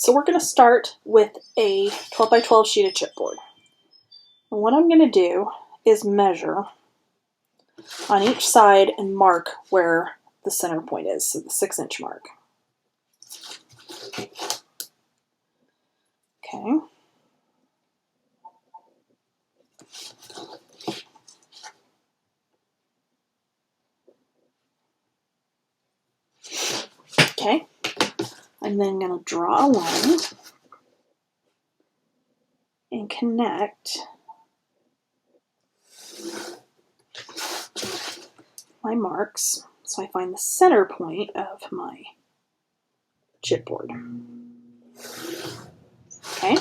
so we're going to start with a 12 by 12 sheet of chipboard. And what I'm going to do is measure on each side and mark where the center point is, so the 6-inch mark. Okay. Okay. I'm then going to draw a line and connect my marks so I find the center point of my chipboard. Okay.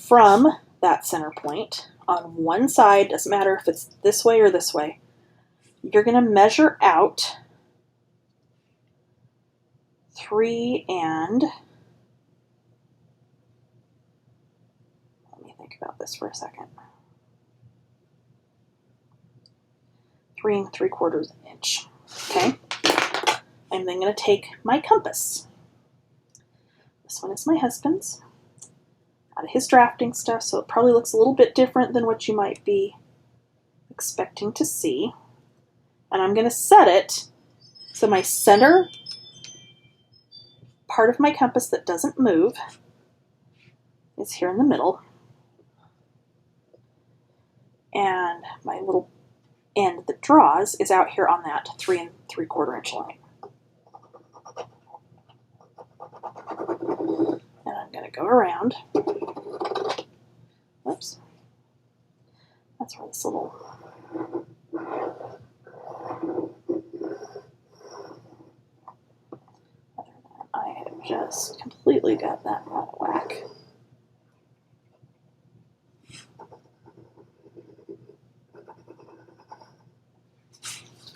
From that center point on one side, doesn't matter if it's this way or this way, you're going to measure out 3 and, let me think about this for a second, 3 3/4 inch. Okay. I'm then going to take my compass. This one is my husband's, out of his drafting stuff, so it probably looks a little bit different than what you might be expecting to see. And I'm going to set it so my center part of my compass that doesn't move is here in the middle. And my little end that draws is out here on that 3 3/4 inch line. And I'm going to go around. Whoops. That's where this little I have just completely got that out of whack.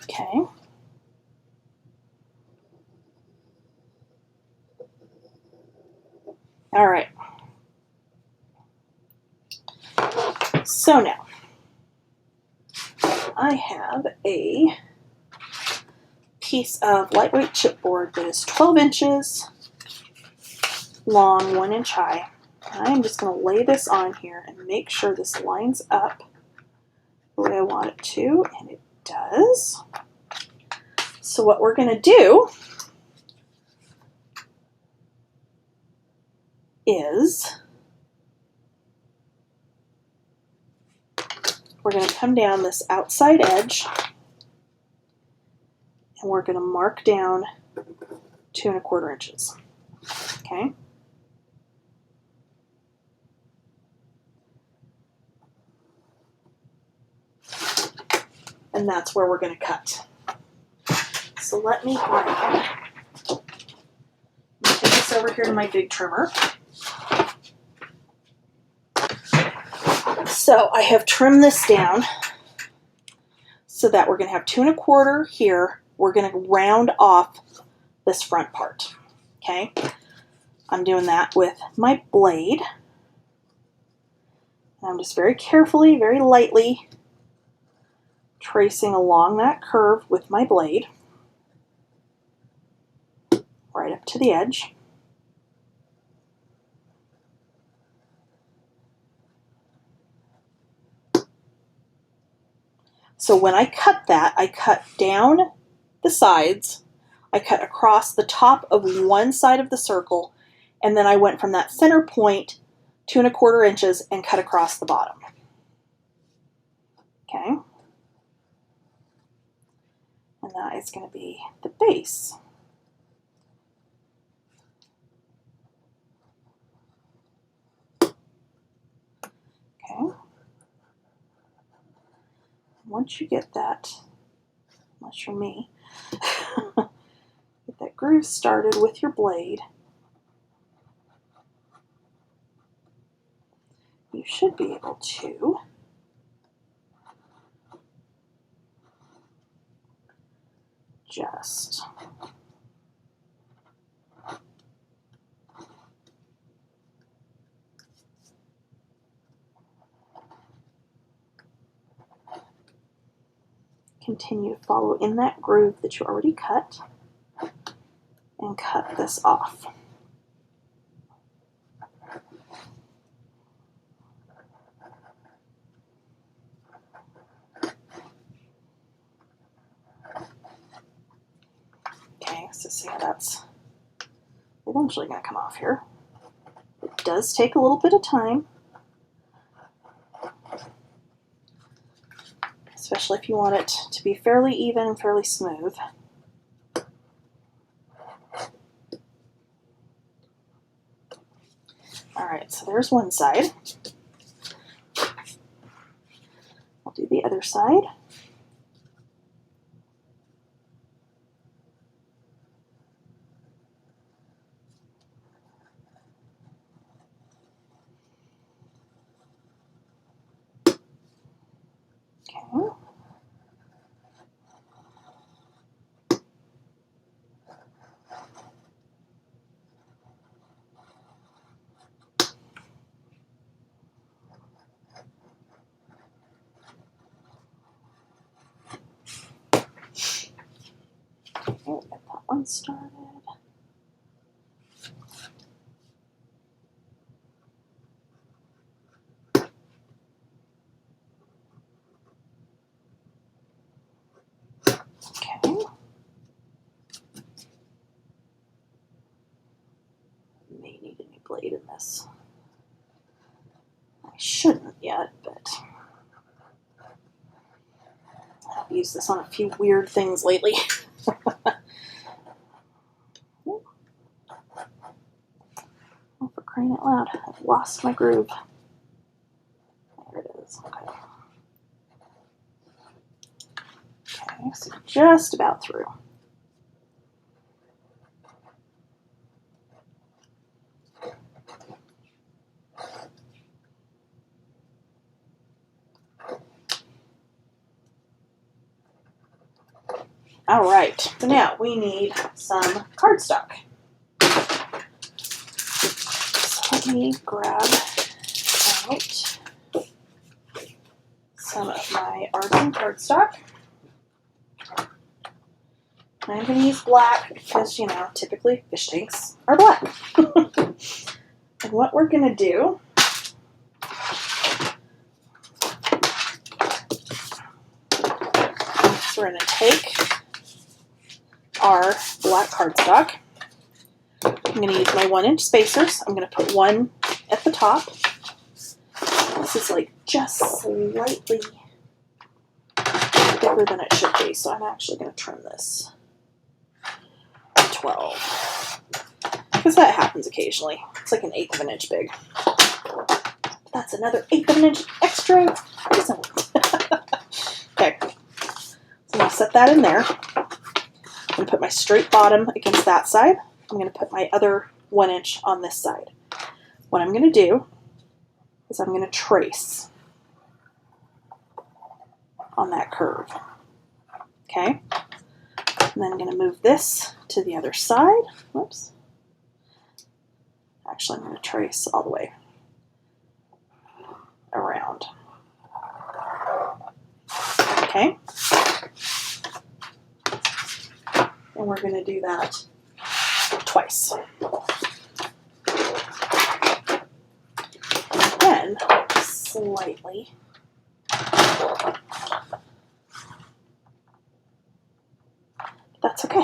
Okay. All right. So now I have a piece of lightweight chipboard that is 12 inches long, 1 inch high. And I'm just going to lay this on here and make sure this lines up the way I want it to, and it does. So what we're going to do is we're going to come down this outside edge and we're going to mark down 2 1/4 inches. Okay. And that's where we're going to cut. So let me take this over here to my big trimmer. So I have trimmed this down so that we're going to have 2 1/4 here. We're going to round off this front part. Okay. I'm doing that with my blade. And I'm just very carefully, very lightly tracing along that curve with my blade right up to the edge. So when I cut that, I cut down the sides, I cut across the top of one side of the circle, and then I went from that center point 2 1/4 inches and cut across the bottom. Okay. And that is going to be the base. Okay. Once you get that, unless you're me, get that groove started with your blade, you should be able to just continue to follow in that groove that you already cut and and cut this off. Okay, so see how that's eventually going to come off here. It does take a little bit of time, especially if you want it to be fairly even and fairly smooth. All right, so there's one side. I'll do the other side. Okay. We'll get that one started. Okay. May need a new blade in this. I shouldn't yet, but I've used this on a few weird things lately. Oh, for crying out loud, I've lost my groove. There it is. Okay. Okay, so just about through. All right, so now we need some cardstock. So let me grab out some of my Arden cardstock. I'm going to use black because, you know, typically fish tanks are black. And what we're going to do is we're going to take our black cardstock. I'm going to use my 1-inch spacers. I'm going to put one at the top. This is like just slightly bigger than it should be, so I'm actually going to trim this to 12. Because that happens occasionally. It's like 1/8 of an inch big. That's another 1/8 of an inch extra. Okay, so I'm going to set that in there. I'm going to put my straight bottom against that side. I'm going to put my other 1-inch on this side. What I'm going to do is I'm going to trace on that curve. Okay? And then I'm going to move this to the other side. Whoops. Actually, I'm going to trace all the way around. Okay? And we're going to do that twice. Then, slightly that's okay.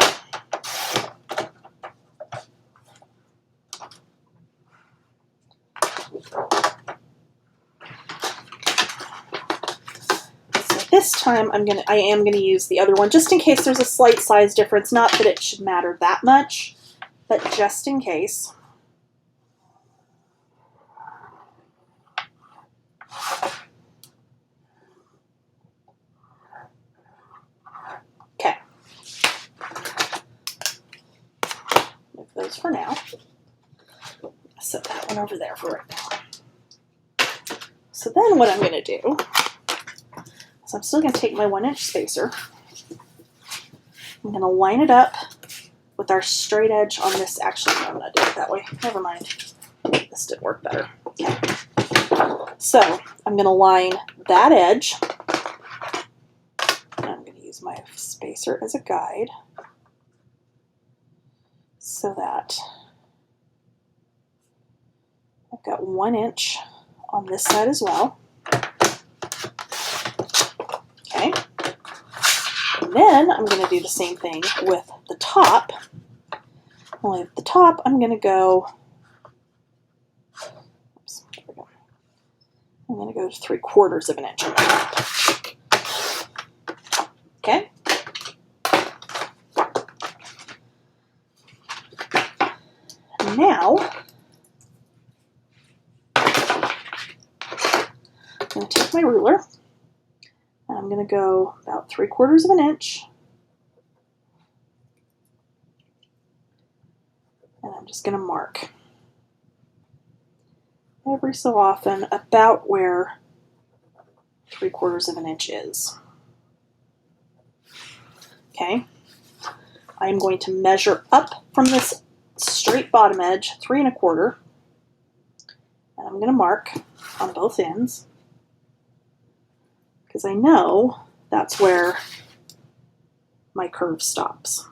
So this time I am gonna use the other one just in case there's a slight size difference. Not that it should matter that much, but just in case. Okay. Move those for now. Set that one over there for right now. So then what I'm going to do is I'm still going to take my 1-inch spacer. I'm going to line it up with our straight edge on this. Actually, no, I'm not doing it that way. Never mind. This did work better. Okay. So I'm going to line that edge. And I'm going to use my spacer as a guide. so that I've got 1 inch on this side as well. Okay. And then I'm going to do the same thing with the top. Only at the top, I'm going to go, oops, there we go. I'm going to go to 3/4 of an inch on the top. Okay. Now, I'm going to take my ruler, and I'm going to go about 3/4 of an inch, and I'm just going to mark every so often about where 3/4 of an inch is. Okay, I am going to measure up from this straight bottom edge, 3 1/4, and I'm going to mark on both ends because I know that's where my curve stops.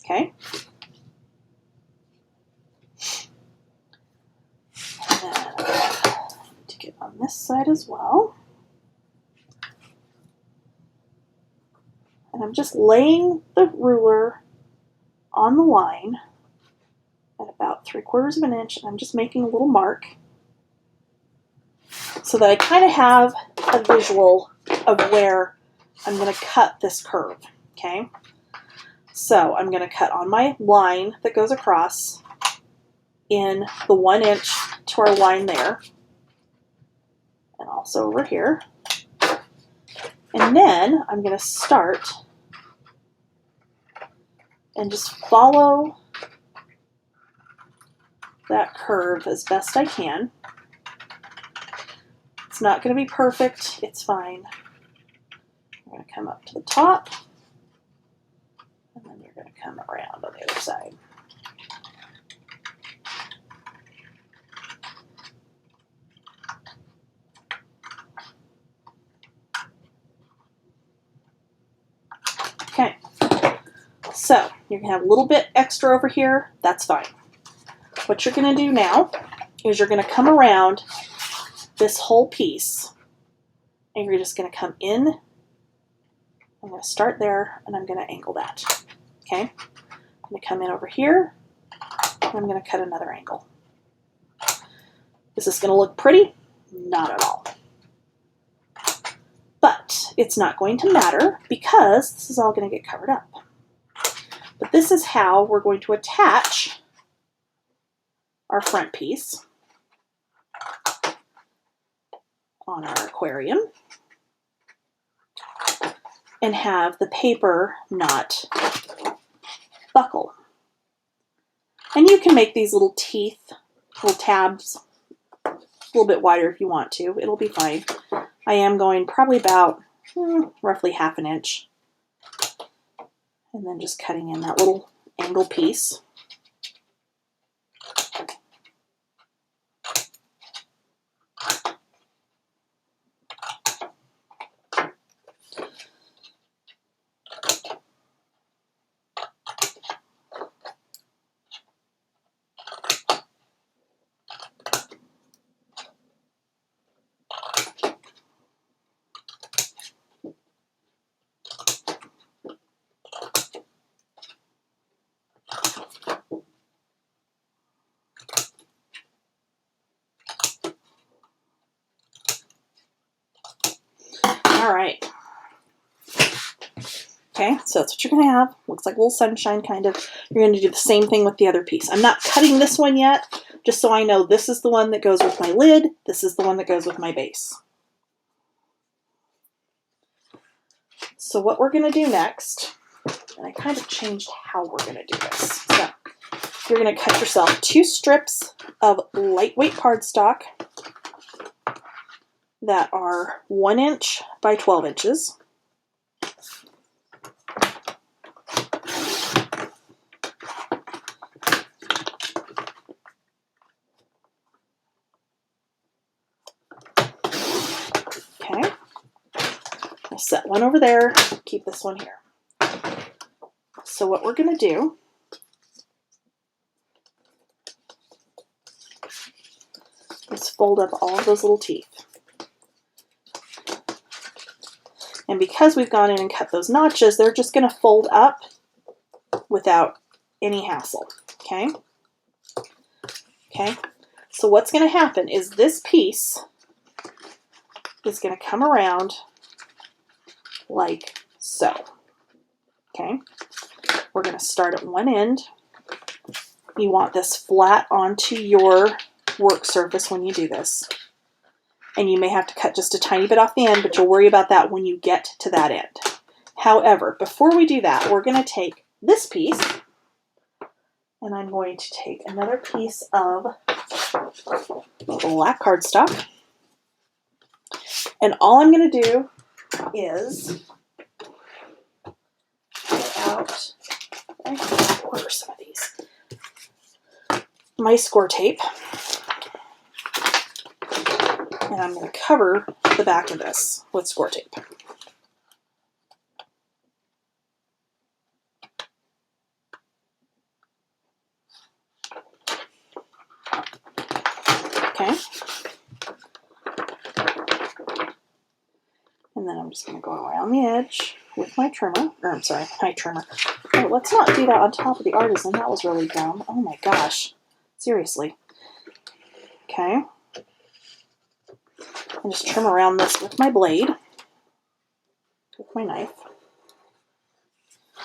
Okay. And then I need to get on this side as well. And I'm just laying the ruler on the line at about 3/4 of an inch, and I'm just making a little mark so that I kind of have a visual of where I'm going to cut this curve. Okay. So I'm going to cut on my line that goes across in the 1 inch to our line there, and also over here. And then I'm going to start and just follow that curve as best I can. It's not going to be perfect. It's fine. I'm going to come up to the top, and then you're going to come around on the other side. Okay, so you're going to have a little bit extra over here. That's fine. What you're going to do now is you're going to come around this whole piece, and you're just going to come in. I'm going to start there, and I'm going to angle that. Okay, I'm going to come in over here, and I'm going to cut another angle. Is this going to look pretty? Not at all. But it's not going to matter because this is all going to get covered up. But this is how we're going to attach our front piece on our aquarium and have the paper not buckle. And you can make these little teeth, little tabs, a little bit wider if you want to. It'll be fine. I am going probably about roughly 1/2 inch. And then just cutting in that little angle piece. All right. Okay, so that's what you're going to have. Looks like a little sunshine, kind of. You're going to do the same thing with the other piece. I'm not cutting this one yet, just so I know this is the one that goes with my lid. This is the one that goes with my base. So what we're going to do next, and I kind of changed how we're going to do this. So you're going to cut yourself 2 strips of lightweight cardstock that are 1 inch by 12 inches. Okay, I'll set one over there, keep this one here. So what we're going to do is fold up all of those little teeth. And because we've gone in and cut those notches, they're just going to fold up without any hassle, okay? Okay, so what's going to happen is this piece is going to come around like so, okay? We're going to start at one end. You want this flat onto your work surface when you do this. And you may have to cut just a tiny bit off the end, but you'll worry about that when you get to that end. However, before we do that, we're going to take this piece, and I'm going to take another piece of black cardstock. And all I'm going to do is get out, I order some of these, my score tape. And I'm going to cover the back of this with score tape. Okay. And then I'm just going to go around the edge with my trimmer. Or I'm sorry, my trimmer. Oh, let's not do that on top of the artisan. That was really dumb. Oh my gosh. Seriously. Okay. And just trim around this with my blade. With my knife.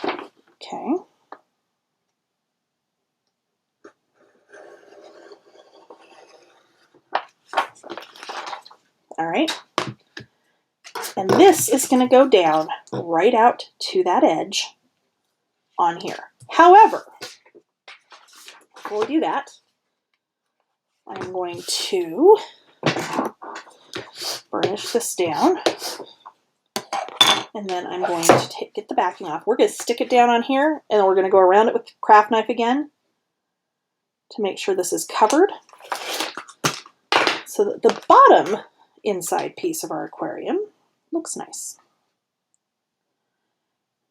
Okay. All right. And this is going to go down right out to that edge on here. However, before we do that, I'm going to burnish this down. And then I'm going to get the backing off. We're going to stick it down on here, and then we're going to go around it with the craft knife again to make sure this is covered. So that the bottom inside piece of our aquarium looks nice.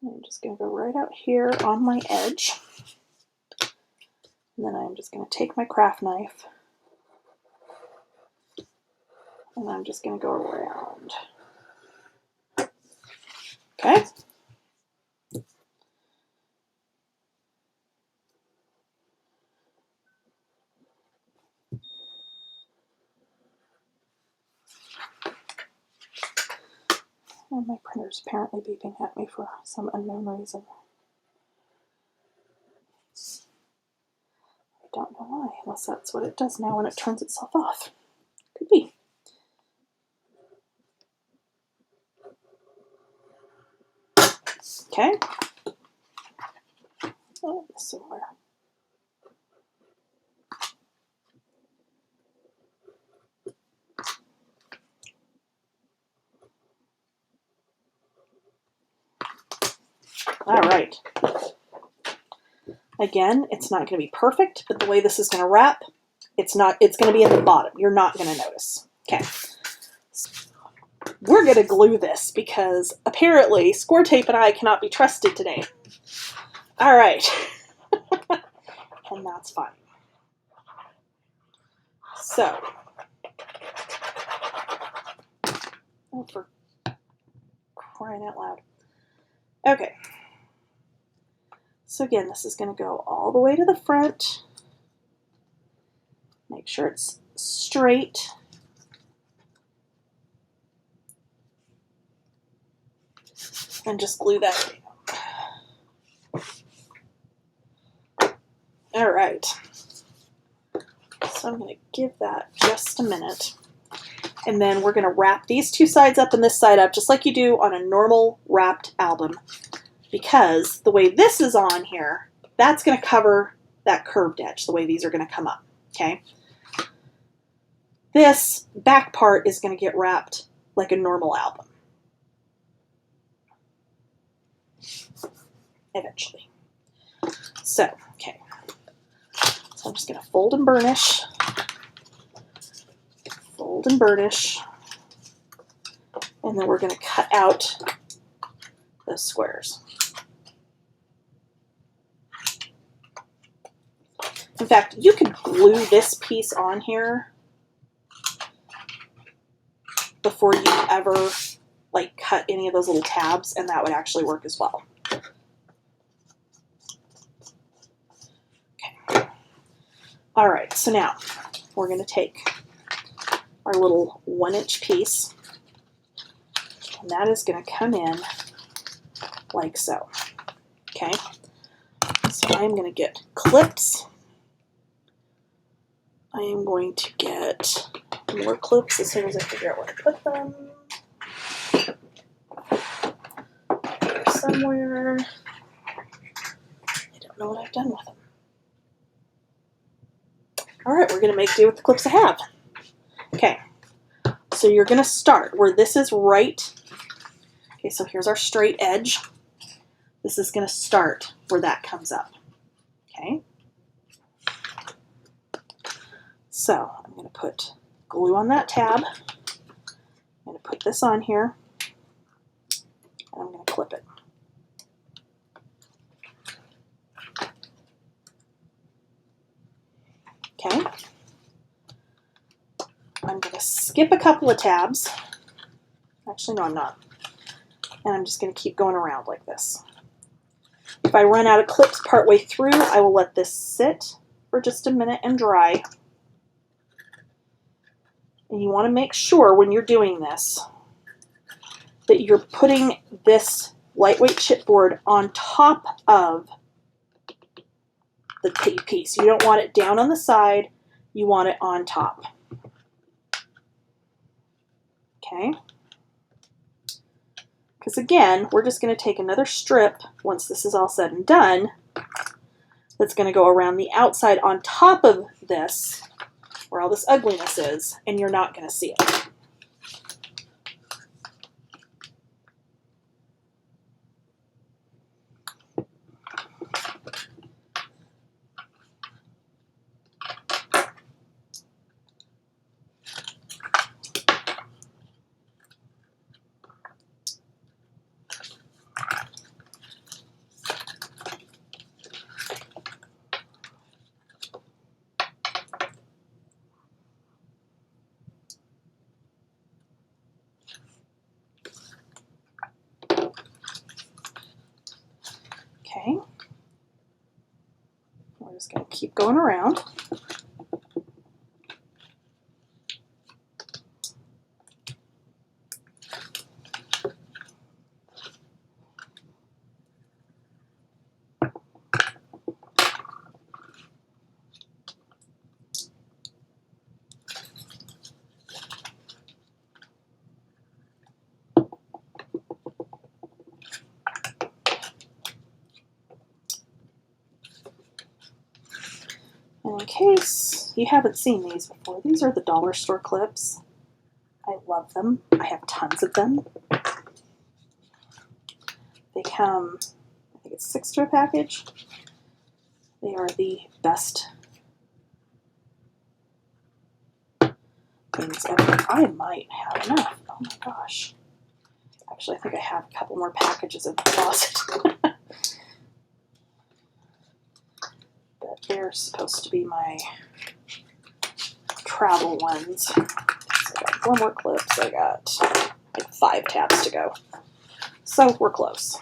I'm just going to go right out here on my edge. And then I'm just going to take my craft knife and I'm just going to go around. Okay. And my printer's apparently beeping at me for some unknown reason. I don't know why, unless that's what it does now when it turns itself off. Could be. Okay. Oh, somewhere. All right. Again, it's not going to be perfect, but the way this is going to wrap, it's going to be in the bottom. You're not going to notice. Okay. We're going to glue this because apparently score tape and I cannot be trusted today. All right. And that's fine. So, oh, for crying out loud. Okay. So again, this is going to go all the way to the front. Make sure it's straight. And just glue that down. All right. So I'm going to give that just a minute. And then we're going to wrap these two sides up and this side up, just like you do on a normal wrapped album. Because the way this is on here, that's going to cover that curved edge, the way these are going to come up, okay? This back part is going to get wrapped like a normal album. Eventually. So, okay. So I'm just going to fold and burnish. Fold and burnish. And then we're going to cut out those squares. In fact, you could glue this piece on here before you ever like cut any of those little tabs, and that would actually work as well. Okay. All right, so now we're going to take our little 1-inch piece, and that is going to come in like so. Okay, so I'm going to get clips. I am going to get more clips as soon as I figure out where to put them. They're somewhere. I don't know what I've done with them. All right, we're going to make do with the clips I have. Okay, so you're going to start where this is right. Okay, so here's our straight edge. This is going to start where that comes up. Okay. So I'm going to put glue on that tab. I'm going to put this on here, and I'm going to clip it. Okay. I'm going to skip a couple of tabs. Actually, no, I'm not. And I'm just going to keep going around like this. If I run out of clips partway through, I will let this sit for just a minute and dry. And you want to make sure when you're doing this that you're putting this lightweight chipboard on top of the piece. You don't want it down on the side, you want it on top. Okay? Because again, we're just going to take another strip once this is all said and done that's going to go around the outside on top of this, where all this ugliness is, and you're not going to see it. Okay. We're just going to keep going around. And in case you haven't seen these before, these are the dollar store clips. I love them. I have tons of them. They come, I think it's 6 to a package. They are the best things ever. I might have enough. Oh my gosh. Actually, I think I have a couple more packages in the closet. But they're supposed to be my travel ones. So I got 4 more clips. I got like 5 tabs to go. So we're close.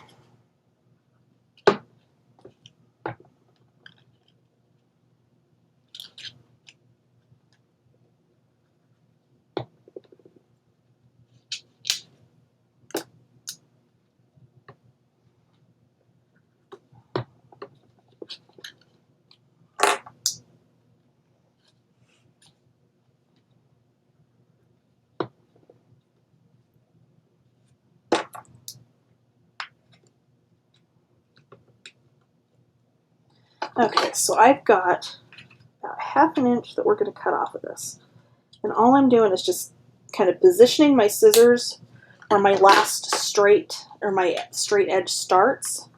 Okay, so I've got about 1/2 inch that we're going to cut off of this. And all I'm doing is just kind of positioning my scissors where my last straight, or my straight edge starts.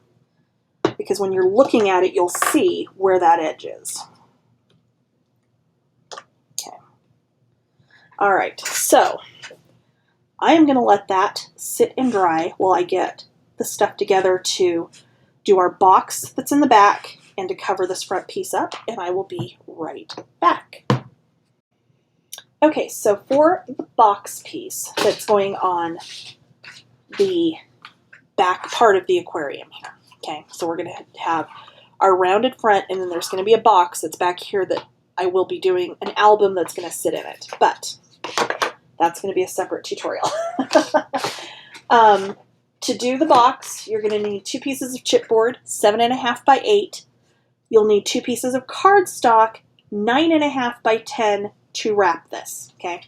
Because when you're looking at it, you'll see where that edge is. Okay. All right, so I am going to let that sit and dry while I get the stuff together to do our box that's in the back and to cover this front piece up, and I will be right back. Okay, so for the box piece that's going on the back part of the aquarium here, okay, so we're going to have our rounded front, and then there's going to be a box that's back here that I will be doing an album that's going to sit in it, but that's going to be a separate tutorial. To do the box, you're going to need 2 pieces of chipboard, 7.5 by 8. You'll need 2 pieces of cardstock, 9.5 by 10 to wrap this, okay?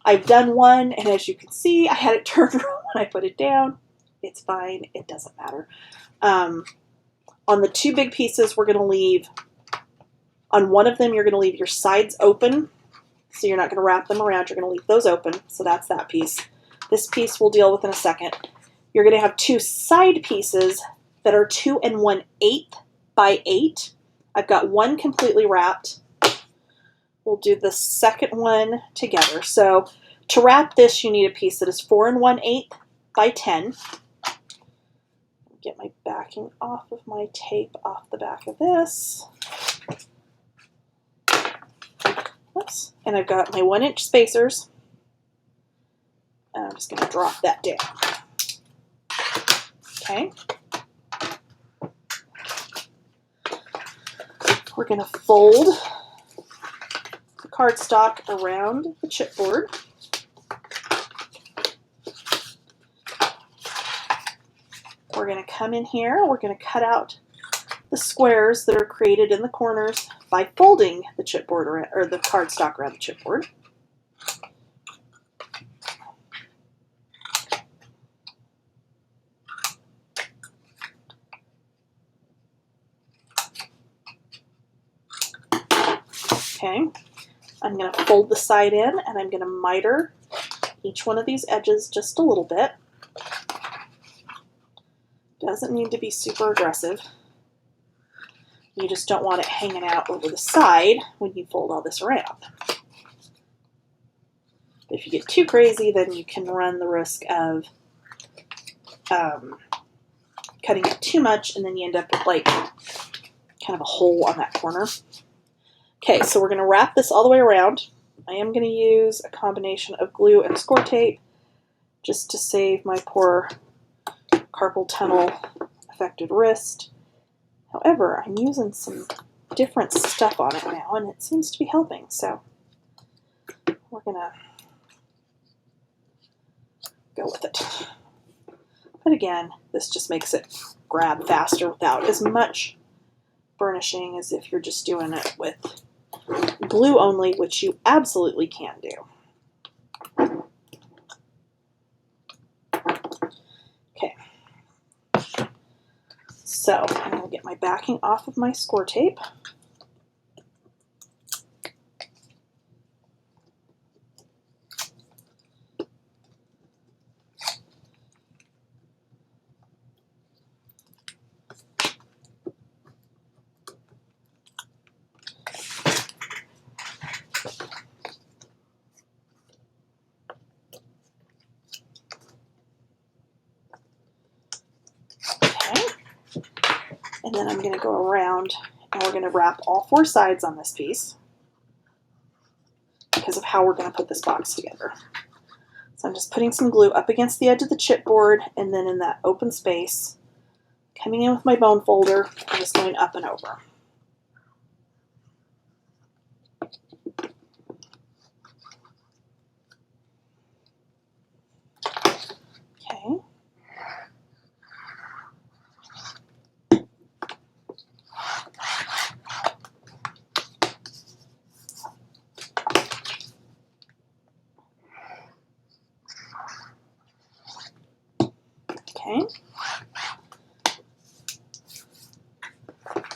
I've done one, and as you can see, I had it turned around when I put it down. It's fine. It doesn't matter. On the 2 big pieces, we're going to leave, on one of them, you're going to leave your sides open, so you're not going to wrap them around. You're going to leave those open, so that's that piece. This piece we'll deal with in a second. You're going to have 2 side pieces that are 2 1/8 by 8. I've got one completely wrapped. We'll do the second one together. So to wrap this, you need a piece that is 4 1/8 by 10. Get my backing off of my tape off the back of this. Oops. And I've got my 1-inch spacers. And I'm just going to drop that down. Okay. We're going to fold the cardstock around the chipboard. We're going to come in here. We're going to cut out the squares that are created in the corners by folding the chipboard around, or the cardstock around the chipboard. Okay, I'm going to fold the side in, and I'm going to miter each one of these edges just a little bit. Doesn't need to be super aggressive. You just don't want it hanging out over the side when you fold all this around. If you get too crazy, then you can run the risk of cutting it too much, and then you end up with like kind of a hole on that corner. Okay, so we're going to wrap this all the way around. I am going to use a combination of glue and score tape just to save my poor carpal tunnel affected wrist. However, I'm using some different stuff on it now, and it seems to be helping, so we're going to go with it. But again, this just makes it grab faster without as much burnishing as if you're just doing it with glue only, which you absolutely can do. Okay. So I'm going to get my backing off of my score tape. And then I'm going to go around, and we're going to wrap all 4 sides on this piece because of how we're going to put this box together. So I'm just putting some glue up against the edge of the chipboard, and then in that open space, coming in with my bone folder, and just going up and over. Okay. Okay.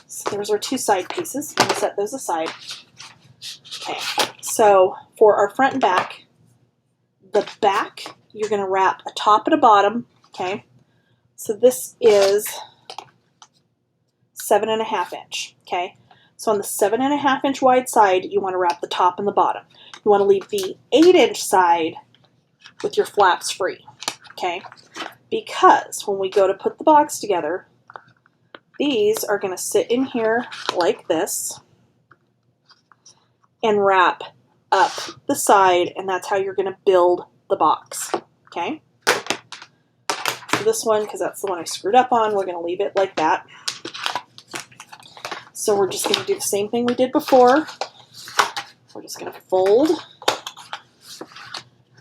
So there's our 2 side pieces. I'm going to set those aside. Okay. So for our front and back, the back, you're going to wrap a top and a bottom. Okay. So this is 7.5 inch. Okay. So on the 7.5 inch wide side, you want to wrap the top and the bottom. You want to leave the 8-inch side with your flaps free. Okay. Because when we go to put the box together, These are going to sit in here like this and wrap up the side, and that's how you're going to build the box. Okay? So this one, because that's the one I screwed up on, we're going to leave it like that. So we're just going to do the same thing we did before. We're just going to fold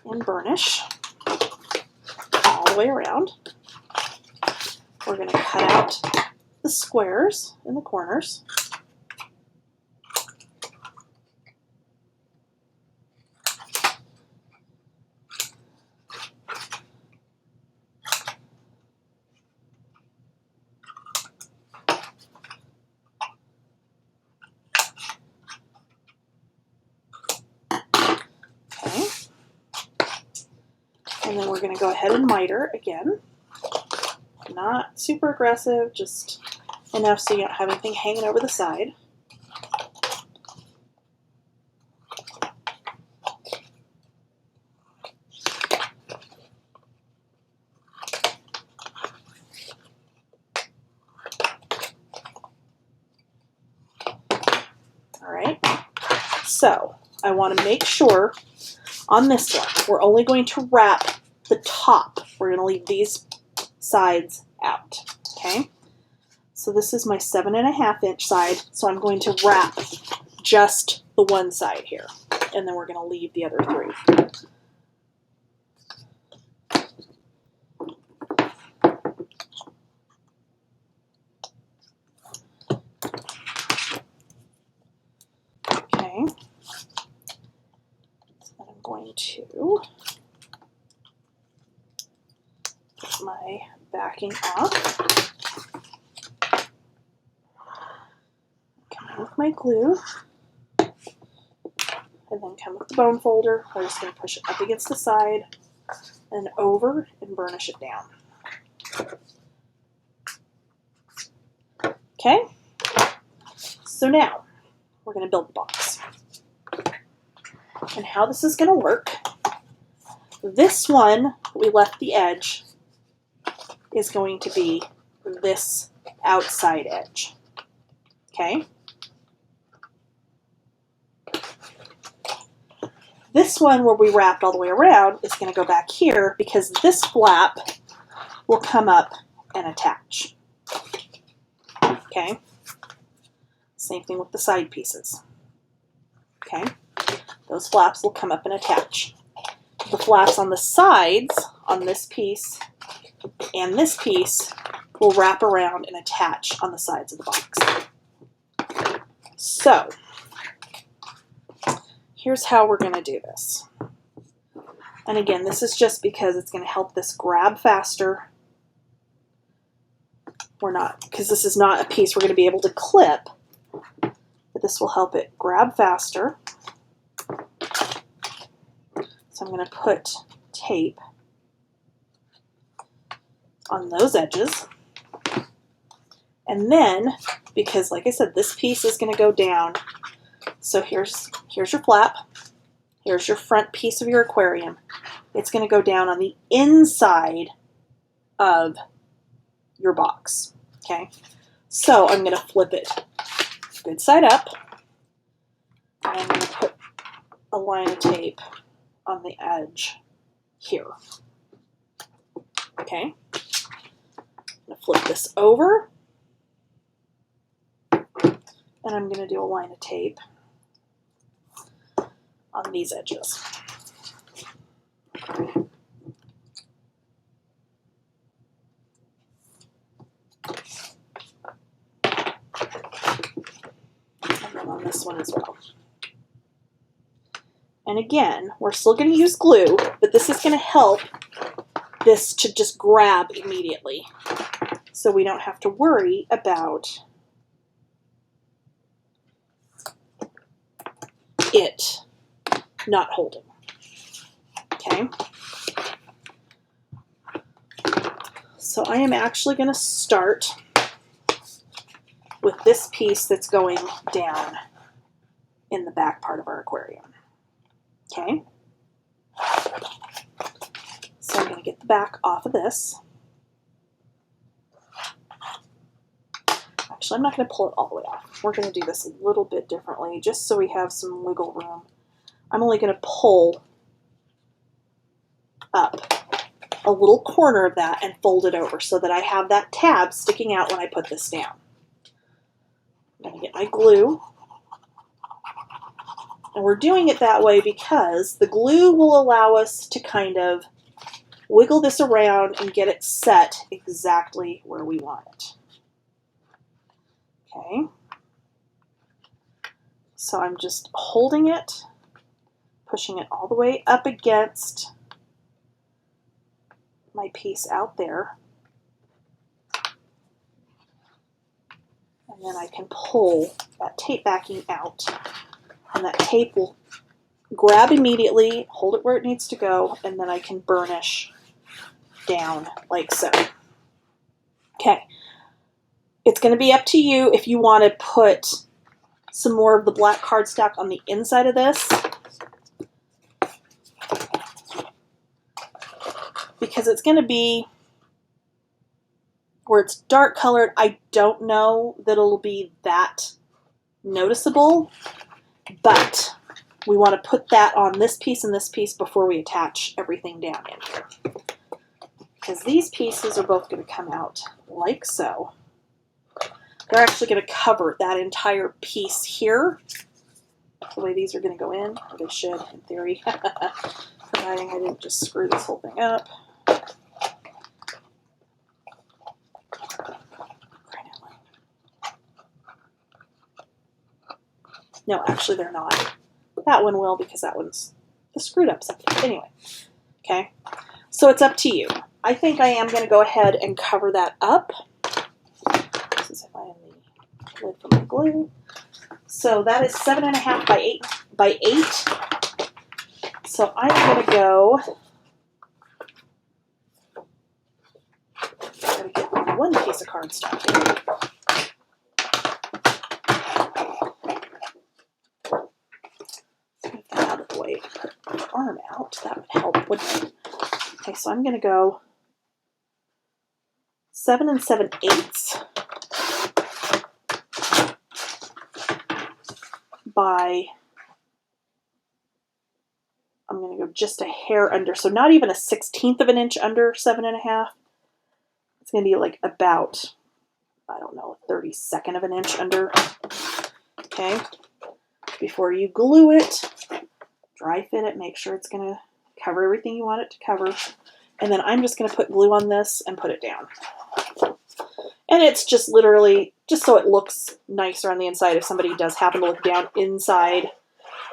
and burnish all the way around. We're going to cut out the squares in the corners. Okay. And then we're going to go ahead and miter again. Not super aggressive, just enough so you don't have anything hanging over the side. All right, so I want to make sure on this one, we're only going to wrap the top. We're going to leave these sides out, okay? So this is my 7.5 inch side, so I'm going to wrap just the one side here, and then we're going to leave the other 3. Okay, so then I'm going to get my backing off. Come in with my glue, and then come with the bone folder. We're just going to push it up against the side and over and burnish it down. Okay, so now we're going to build the box. And how this is going to work, this one, we left the edge, is going to be this outside edge. Okay? This one where we wrapped all the way around is going to go back here because this flap will come up and attach. Okay? Same thing with the side pieces. Okay? Those flaps will come up and attach. The flaps on the sides, on this piece and this piece, will wrap around and attach on the sides of the box. So, here's how we're going to do this. And again, this is just because it's going to help this grab faster. Because this is not a piece we're going to be able to clip, but this will help it grab faster. So I'm going to put tape on those edges. And then, because like I said, this piece is going to go down. So here's your flap. Here's your front piece of your aquarium. It's going to go down on the inside of your box. Okay? So I'm going to flip it good side up. And I'm going to put a line of tape on the edge here. Okay? I'm going to flip this over. And I'm going to do a line of tape on these edges. And then on this one as well. And again, we're still going to use glue, but this is going to help this to just grab immediately. So we don't have to worry about it not holding. Okay? So I am actually going to start with this piece that's going down in the back part of our aquarium. Okay? So I'm going to get the back off of this. Actually, I'm not going to pull it all the way off. We're going to do this a little bit differently, just so we have some wiggle room. I'm only going to pull up a little corner of that and fold it over so that I have that tab sticking out when I put this down. I'm going to get my glue. And we're doing it that way because the glue will allow us to kind of wiggle this around and get it set exactly where we want it. Okay. So I'm just holding it, pushing it all the way up against my piece out there. And then I can pull that tape backing out. And that tape will grab immediately, hold it where it needs to go, and then I can burnish down like so. Okay. It's going to be up to you if you want to put some more of the black cardstock on the inside of this, because it's going to be where it's dark colored. I don't know that it'll be that noticeable, but we want to put that on this piece and this piece before we attach everything down in here, because these pieces are both going to come out like so. They're actually going to cover that entire piece here. The way these are going to go in, or they should in theory, providing I didn't just screw this whole thing up. No, actually they're not. That one will, because that one's the screwed up side. Anyway, okay. So it's up to you. I think I am going to go ahead and cover that up. This is if I have the lid for my glue. So that is 7.5 by 8. So I'm going to go. I'm going to get one piece of cardstock here. Get that out of the way. Put my arm out. That would help, wouldn't it? Okay, so I'm going to go 7 7/8 by, I'm going to go just a hair under, so not even a 1/16 of an inch under 7.5. It's going to be like about, I don't know, a 32nd of an inch under. Okay, before you glue it, dry fit it, make sure it's going to cover everything you want it to cover. And then I'm just going to put glue on this and put it down. And it's just literally, just so it looks nicer on the inside if somebody does happen to look down inside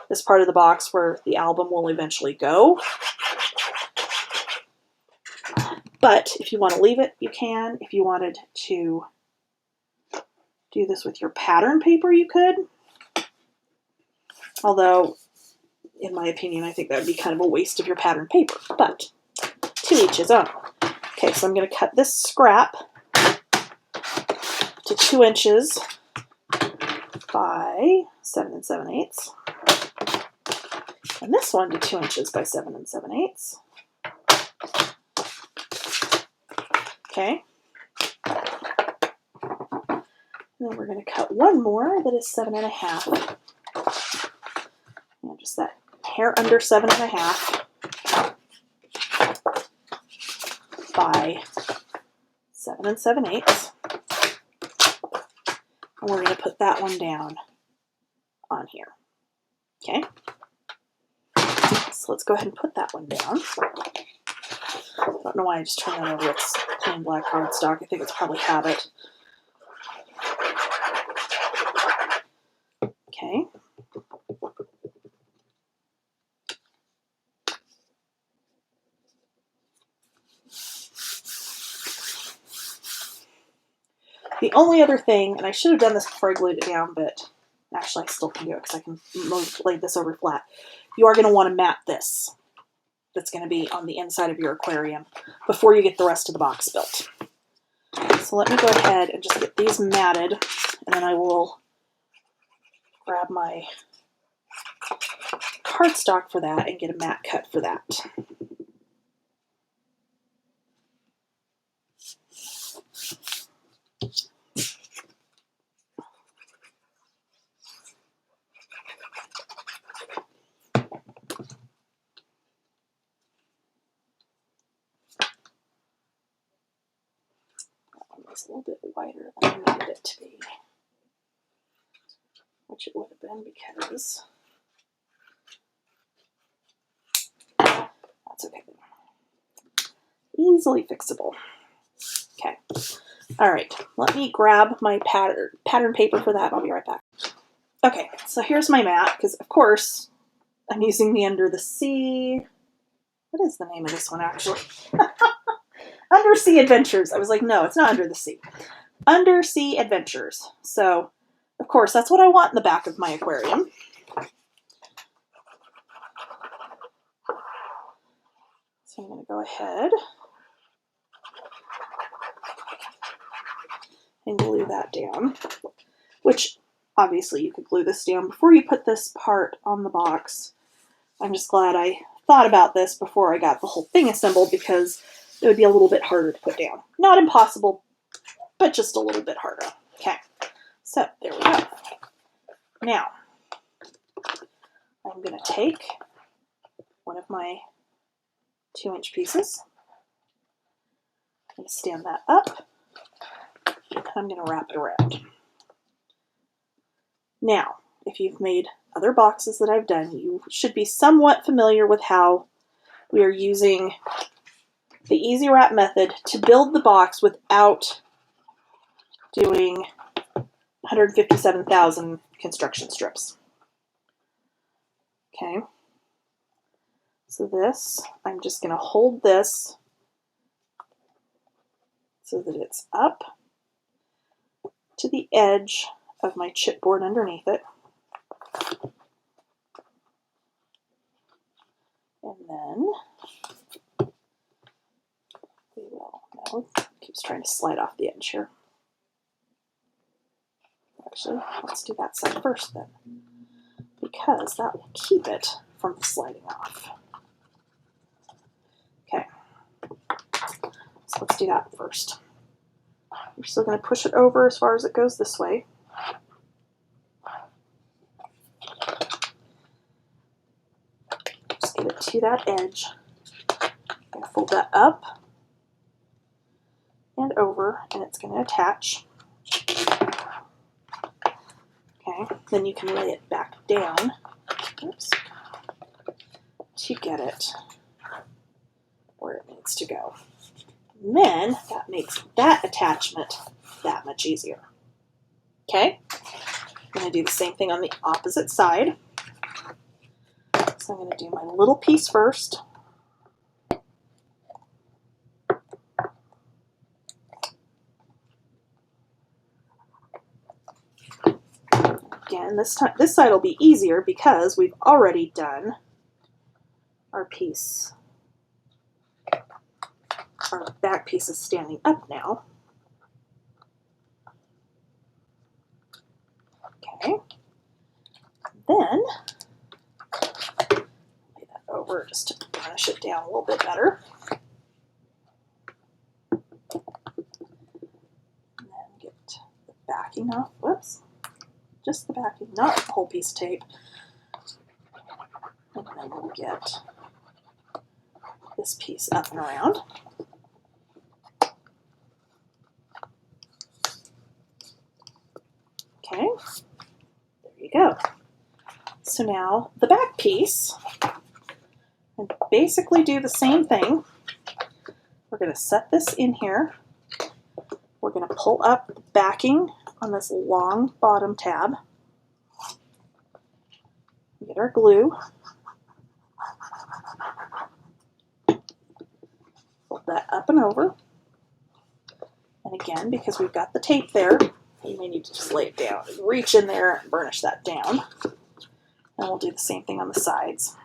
this part of the box where the album will eventually go. But if you want to leave it, you can. If you wanted to do this with your pattern paper, you could. Although, in my opinion, I think that would be kind of a waste of your pattern paper. But to each his own. Okay, so I'm going to cut this scrap to 2 inches by 7 7/8. And this one to 2 inches by 7 7/8. Okay. And then we're going to cut one more that is 7.5. And just that hair under 7.5 by 7 7/8. And we're going to put that one down on here. Okay. So let's go ahead and put that one down. I don't know why I just turned that over. It's plain black cardstock. I think it's probably habit. Okay. The only other thing, and I should have done this before I glued it down, but actually I still can do it because I can lay this over flat. You are going to want to mat this. That's going to be on the inside of your aquarium before you get the rest of the box built. So let me go ahead and just get these matted, and then I will grab my cardstock for that and get a mat cut for that. It's a little bit wider than I needed it to be, which it would have been because that's okay. Easily fixable. Okay. All right. Let me grab my pattern paper for that. I'll be right back. Okay. So here's my mat because, of course, I'm using the Under the Sea. What is the name of this one, actually? Undersea Adventures. I was like, no, it's not Under the Sea. Undersea Adventures. So, of course, that's what I want in the back of my aquarium. So I'm going to go ahead and glue that down, which obviously you could glue this down before you put this part on the box. I'm just glad I thought about this before I got the whole thing assembled because it would be a little bit harder to put down. Not impossible, but just a little bit harder. Okay, so there we go. Now, I'm going to take one of my 2-inch pieces. I'm going to stand that up, and I'm going to wrap it around. Now, if you've made other boxes that I've done, you should be somewhat familiar with how we are using the Easy Wrap method to build the box without doing 157,000 construction strips. Okay, so this, I'm just going to hold this so that it's up to the edge of my chipboard underneath it. And then we will, no, it keeps trying to slide off the edge here. Actually, let's do that side first then, because that will keep it from sliding off. Okay, so let's do that first. We're still going to push it over as far as it goes this way. Just get it to that edge. I'm going to fold that up and over, and it's going to attach. Okay, then you can lay it back down, oops, to get it where it needs to go. And then that makes that attachment that much easier. Okay, I'm going to do the same thing on the opposite side. So I'm going to do my little piece first. Again, this side will be easier because we've already done our piece. Our back piece is standing up now. Okay. Then lay that over just to push it down a little bit better. And then get the backing off. Whoops. Just the backing, not the whole piece of tape. And then we'll get this piece up and around. Okay, there you go. So now the back piece, and basically do the same thing. We're going to set this in here. We're going to pull up the backing on this long bottom tab. Get our glue. Fold that up and over. And again, because we've got the tape there, you may need to just lay it down and reach in there and burnish that down. And we'll do the same thing on the sides.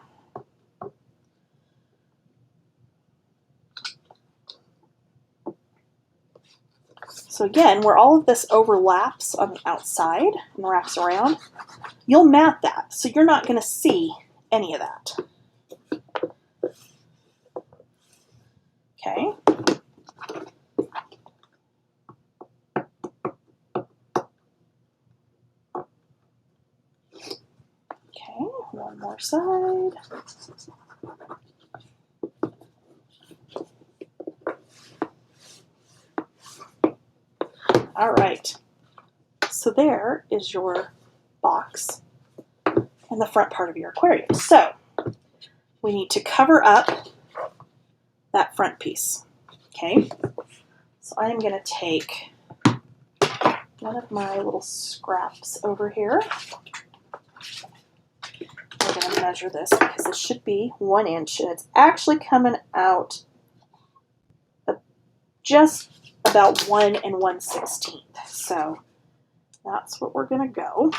So again, where all of this overlaps on the outside and wraps around, you'll mat that, so you're not going to see any of that. Okay. Okay, one more side. All right. So there is your box and the front part of your aquarium. So we need to cover up that front piece. Okay. So I am going to take one of my little scraps over here. We're going to measure this because it should be 1 inch, and it's actually coming out just about 1 1/16. So that's what we're going to go.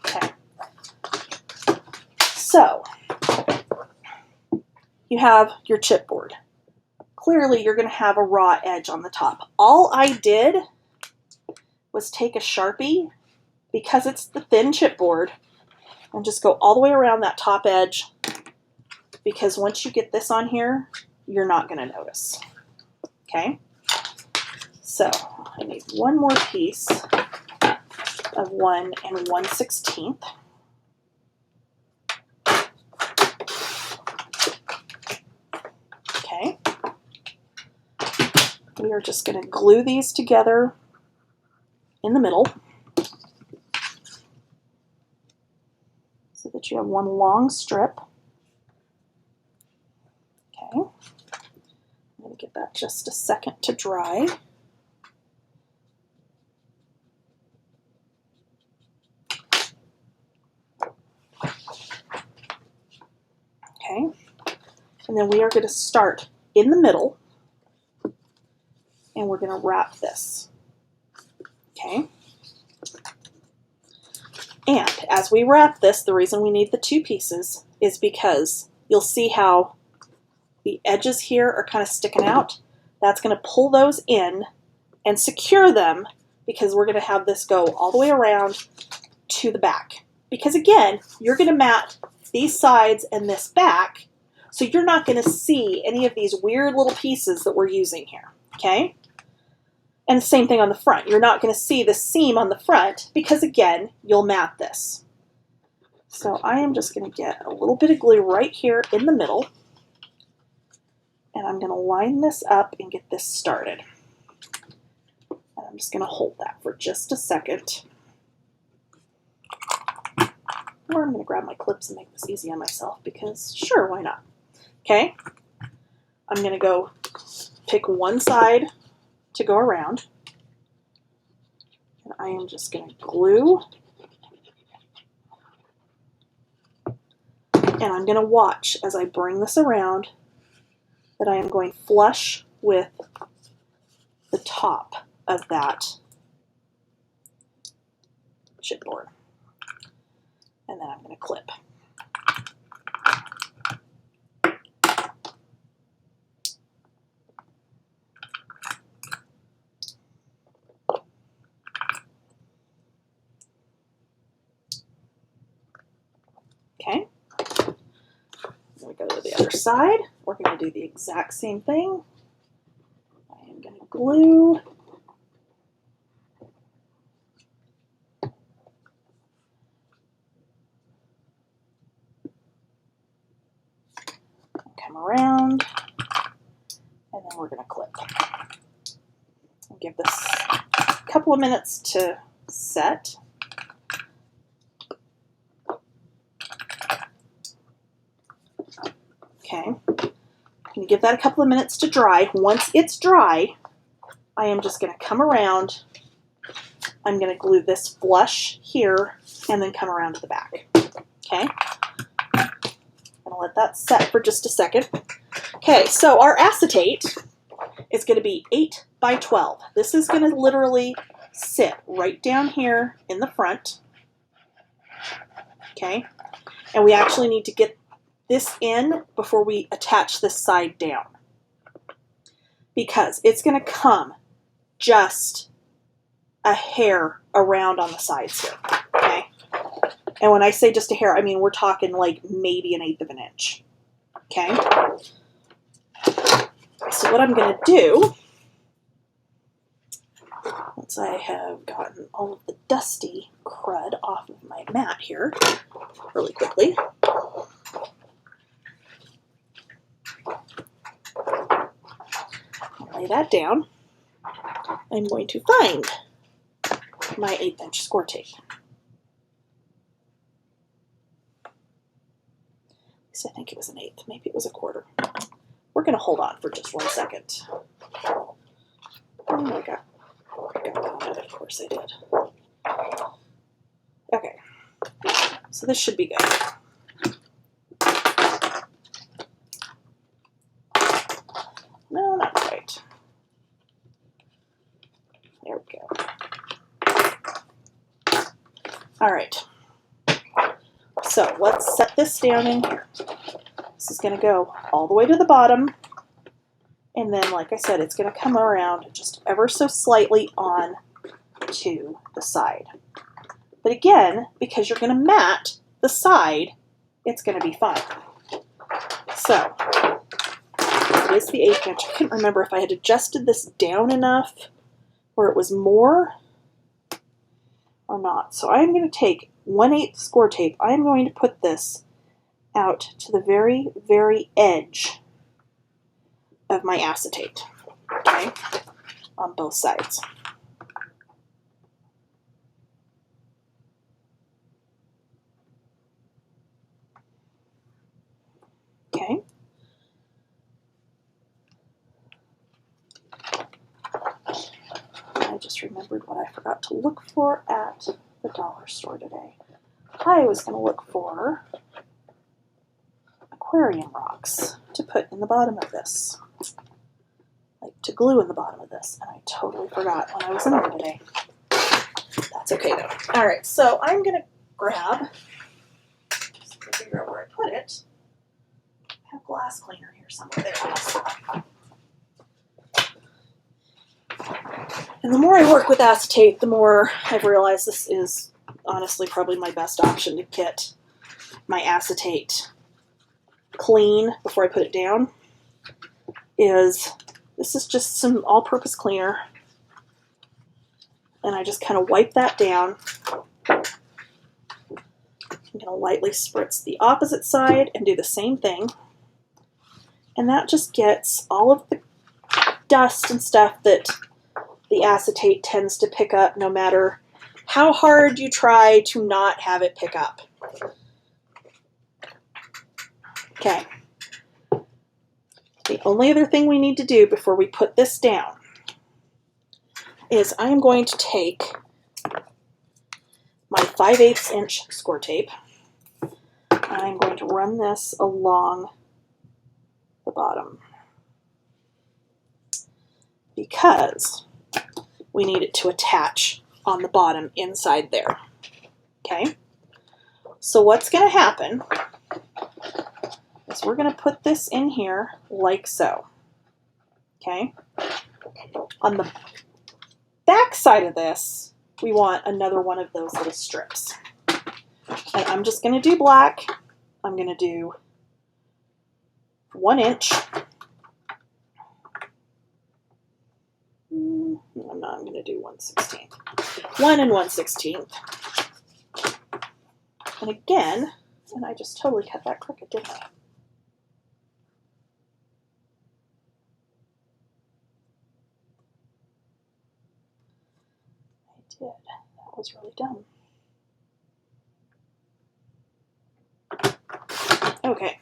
Okay. So you have your chipboard. Clearly you're going to have a raw edge on the top. All I did was take a Sharpie, because it's the thin chipboard, and just go all the way around that top edge, because once you get this on here, you're not going to notice. Okay? So I need one more piece of 1 1/16. Okay. We are just going to glue these together in the middle so that you have one long strip. Okay. I'm going to give that just a second to dry. Okay. And then we are going to start in the middle, and we're going to wrap this. Okay. And as we wrap this, the reason we need the 2 pieces is because you'll see how the edges here are kind of sticking out. That's going to pull those in and secure them, because we're going to have this go all the way around to the back. Because again, you're going to mat these sides and this back, so you're not going to see any of these weird little pieces that we're using here. Okay? And the same thing on the front. You're not going to see the seam on the front because, again, you'll mat this. So I am just going to get a little bit of glue right here in the middle, and I'm going to line this up and get this started. And I'm just going to hold that for just a second. Or I'm going to grab my clips and make this easy on myself, because sure, why not? Okay. I'm going to go pick one side to go around, and I am just going to glue, and I'm going to watch as I bring this around that I am going flush with the top of that chipboard, and then I'm going to clip. Okay, then we go to the other side. We're going to do the exact same thing. I am going to glue. Come around, and then we're going to clip. I'll give this a couple of minutes to set. Okay, I'm going to give that a couple of minutes to dry. Once it's dry, I am just going to come around. I'm going to glue this flush here and then come around to the back. Okay, I'm going to let that set for just a second. Okay, so our acetate is going to be 8 by 12. This is going to literally sit right down here in the front. Okay, and we actually need to get this in before we attach this side down, because it's going to come just a hair around on the sides here. Okay, and when I say just a hair, I mean we're talking like maybe 1/8 of an inch. Okay, so what I'm going to do, once I have gotten all of the dusty crud off of my mat here really quickly, lay that down. I'm going to find my 1/8" score tape. At least I think it was an 1/8. Maybe it was a 1/4. We're going to hold on for just 1 second. Oh, I got it. Of course I did. Okay. So this should be good. No, not quite. There we go. All right. So let's set this down in here. This is going to go all the way to the bottom. And then, like I said, it's going to come around just ever so slightly on to the side. But again, because you're going to mat the side, it's going to be fine. So, it is the 1/8". I couldn't remember if I had adjusted this down enough where it was more or not. So I'm going to take 1/8 score tape. I'm going to put this out to the very, very edge of my acetate, okay, on both sides. Okay. I just remembered what I forgot to look for at the dollar store today. I was going to look for aquarium rocks to put in the bottom of this, like to glue in the bottom of this, and I totally forgot when I was in there today. That's okay though. All right, so I'm going to grab, just to figure out where I put it. I have glass cleaner here somewhere. There it is. And the more I work with acetate, the more I've realized this is honestly probably my best option to get my acetate clean before I put it down. This is just some all-purpose cleaner, and I just kind of wipe that down. I'm going to lightly spritz the opposite side and do the same thing, and that just gets all of the dust and stuff that the acetate tends to pick up, no matter how hard you try to not have it pick up. Okay. The only other thing we need to do before we put this down is I'm going to take my 5/8" score tape. I'm going to run this along the bottom because we need it to attach on the bottom inside there. Okay? So what's going to happen is we're going to put this in here like so. Okay? On the back side of this, we want another one of those little strips. And I'm just going to do black. I'm going to do 1 inch. I'm going to do 1/16. 1 1/16. And again, and I just totally cut that crooked, didn't I? I did. That was really dumb. Okay.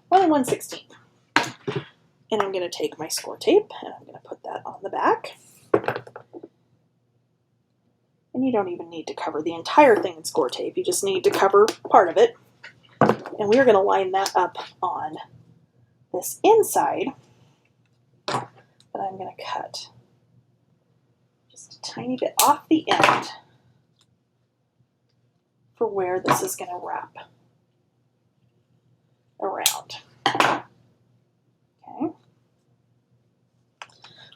1 1/16. And I'm going to take my score tape and I'm going to put that on the back. And you don't even need to cover the entire thing in score tape. You just need to cover part of it. And we're going to line that up on this inside. But I'm going to cut just a tiny bit off the end for where this is going to wrap around. Okay.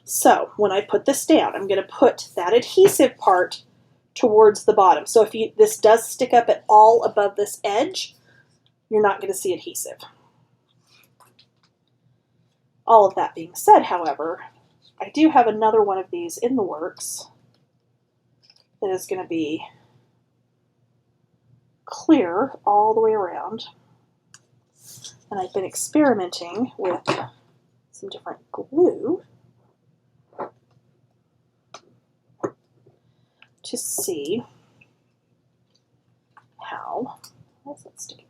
So when I put this down, I'm going to put that adhesive part towards the bottom. So if this does stick up at all above this edge, you're not going to see adhesive. All of that being said, however, I do have another one of these in the works that is going to be clear all the way around. And I've been experimenting with some different glue to see how, why is that sticking?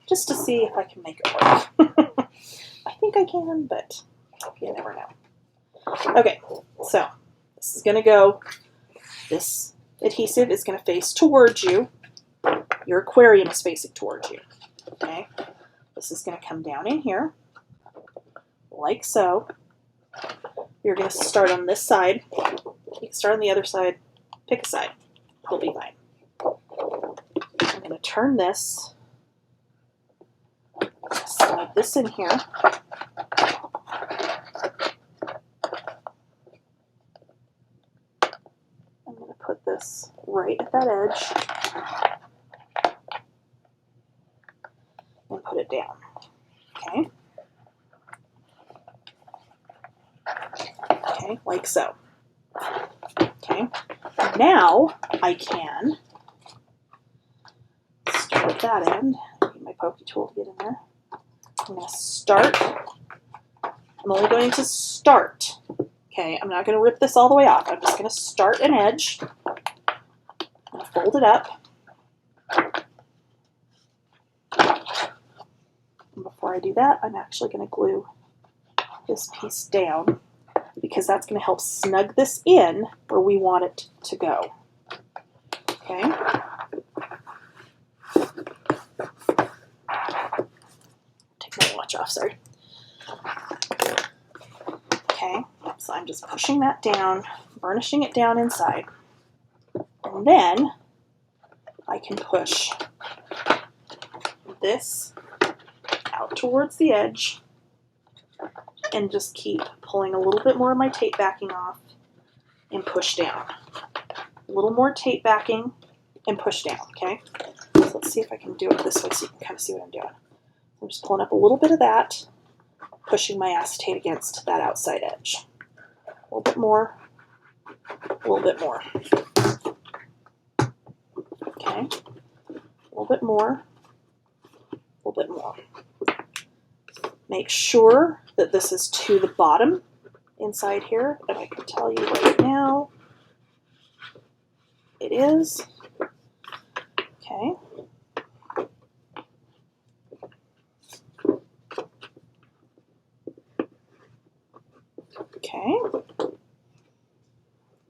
Just to see if I can make it work. I think I can, but you never know. Okay, so this is going to go, this adhesive is going to face towards you. Your aquarium is facing towards you. Okay, this is going to come down in here, like so. You're going to start on this side. You can start on the other side. Pick a side. It'll be fine. I'm going to turn this, slide this in here. I'm going to put this right at that edge and put it down. Okay. Okay, like so. Okay. Now I can start at that end. Get my pokey tool to get in there. I'm going to start. I'm only going to start. Okay, I'm not going to rip this all the way off. I'm just going to start an edge. I'm going to fold it up. And before I do that, I'm actually going to glue this piece down, because that's going to help snug this in where we want it to go. Okay. Take my watch off, sorry. Okay, so I'm just pushing that down, burnishing it down inside. And then I can push this out towards the edge and just keep pulling a little bit more of my tape backing off and push down. A little more tape backing and push down, okay? So let's see if I can do it this way so you can kind of see what I'm doing. I'm just pulling up a little bit of that, pushing my acetate against that outside edge. A little bit more, a little bit more. Okay, a little bit more, a little bit more. Make sure that this is to the bottom inside here, and I can tell you right now it is. Okay. Okay.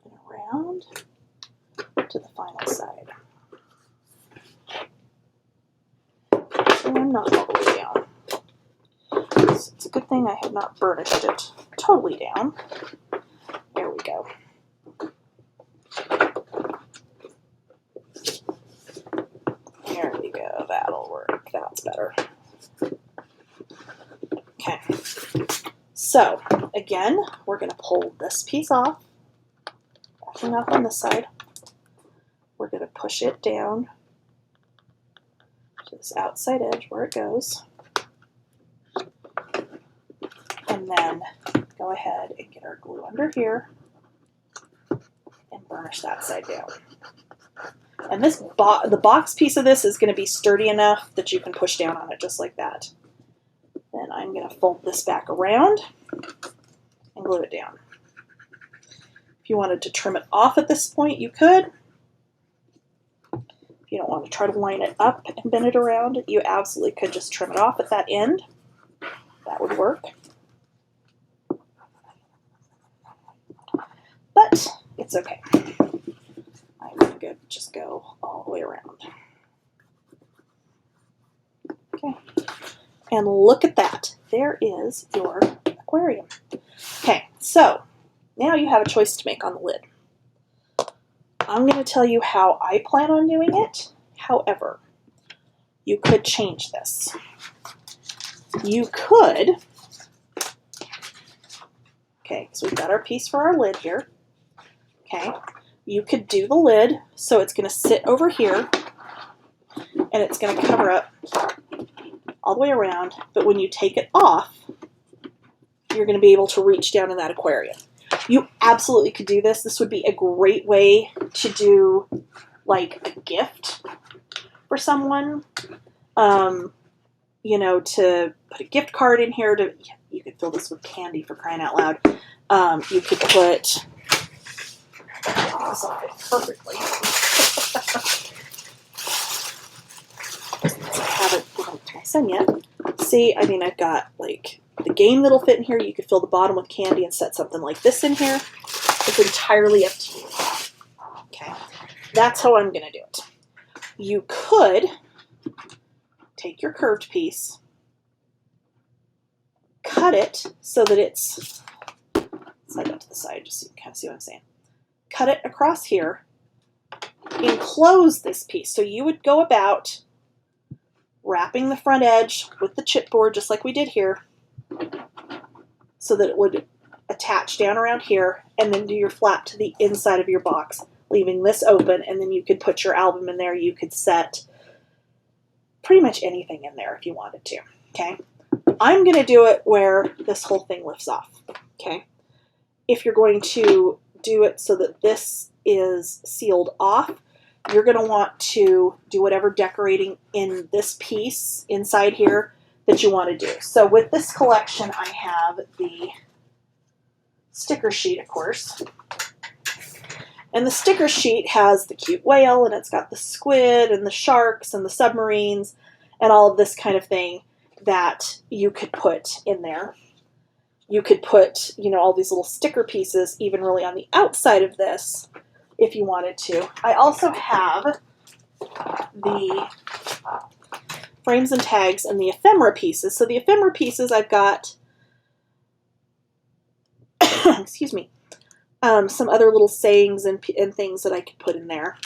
And around to the final side. And I'm not all the way down. So it's a good thing I have not burnished it totally down. There we go. There we go. That'll work. That's better. Okay. So, again, we're going to pull this piece off. Backing up on this side. We're going to push it down to this outside edge where it goes. And then go ahead and get our glue under here and burnish that side down. And this the box piece of this is going to be sturdy enough that you can push down on it just like that. Then I'm going to fold this back around and glue it down. If you wanted to trim it off at this point, you could. If you don't want to try to line it up and bend it around, you absolutely could just trim it off at that end. That would work. But it's okay. I'm going to just go all the way around. Okay. And look at that. There is your aquarium. Okay, so now you have a choice to make on the lid. I'm going to tell you how I plan on doing it. However, you could change this. You could, okay, so we've got our piece for our lid here. Okay, you could do the lid so it's going to sit over here and it's going to cover up all the way around, but when you take it off, you're going to be able to reach down in that aquarium. You absolutely could do this. This would be a great way to do like a gift for someone, you know, to put a gift card in here to You could fill this with candy, for crying out loud. You could put, this will fit perfectly. I haven't given it to my son yet. See, I mean, I've got like the game that'll fit in here. You could fill the bottom with candy and set something like this in here. It's entirely up to you. Okay, that's how I'm going to do it. You could take your curved piece, cut it so that it's slide that to the side just so you can kind of see what I'm saying. Cut it across here, enclose this piece. So you would go about wrapping the front edge with the chipboard just like we did here so that it would attach down around here, and then do your flap to the inside of your box, leaving this open, and then you could put your album in there. You could set pretty much anything in there if you wanted to, okay? I'm going to do it where this whole thing lifts off, okay? If you're going to do it so that this is sealed off, you're going to want to do whatever decorating in this piece inside here that you want to do. So with this collection, I have the sticker sheet, of course. And the sticker sheet has the cute whale, and it's got the squid and the sharks and the submarines and all of this kind of thing that you could put in there. You could put, you know, all these little sticker pieces even really on the outside of this if you wanted to. I also have the frames and tags and the ephemera pieces. So the ephemera pieces, I've got, excuse me, some other little sayings and things that I could put in there.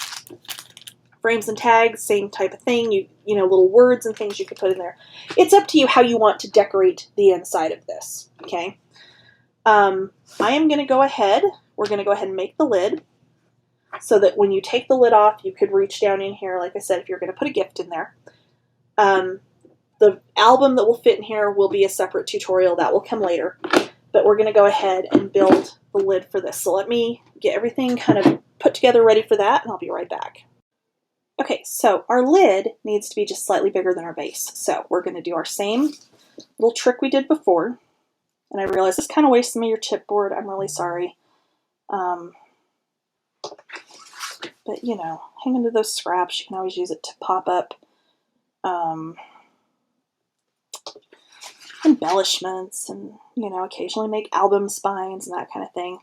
Frames and tags, same type of thing. You know, little words and things you could put in there. It's up to you how you want to decorate the inside of this, okay? I am going to go ahead, we're going to go ahead and make the lid so that when you take the lid off, you could reach down in here, like I said, if you're going to put a gift in there. The album that will fit in here will be a separate tutorial. That will come later. But we're going to go ahead and build the lid for this. So let me get everything kind of put together ready for that, and I'll be right back. Okay, so our lid needs to be just slightly bigger than our base. So we're going to do our same little trick we did before. And I realize this kind of wastes some of your chipboard. I'm really sorry. But, you know, hang into those scraps. You can always use it to pop up embellishments and, you know, occasionally make album spines and that kind of thing.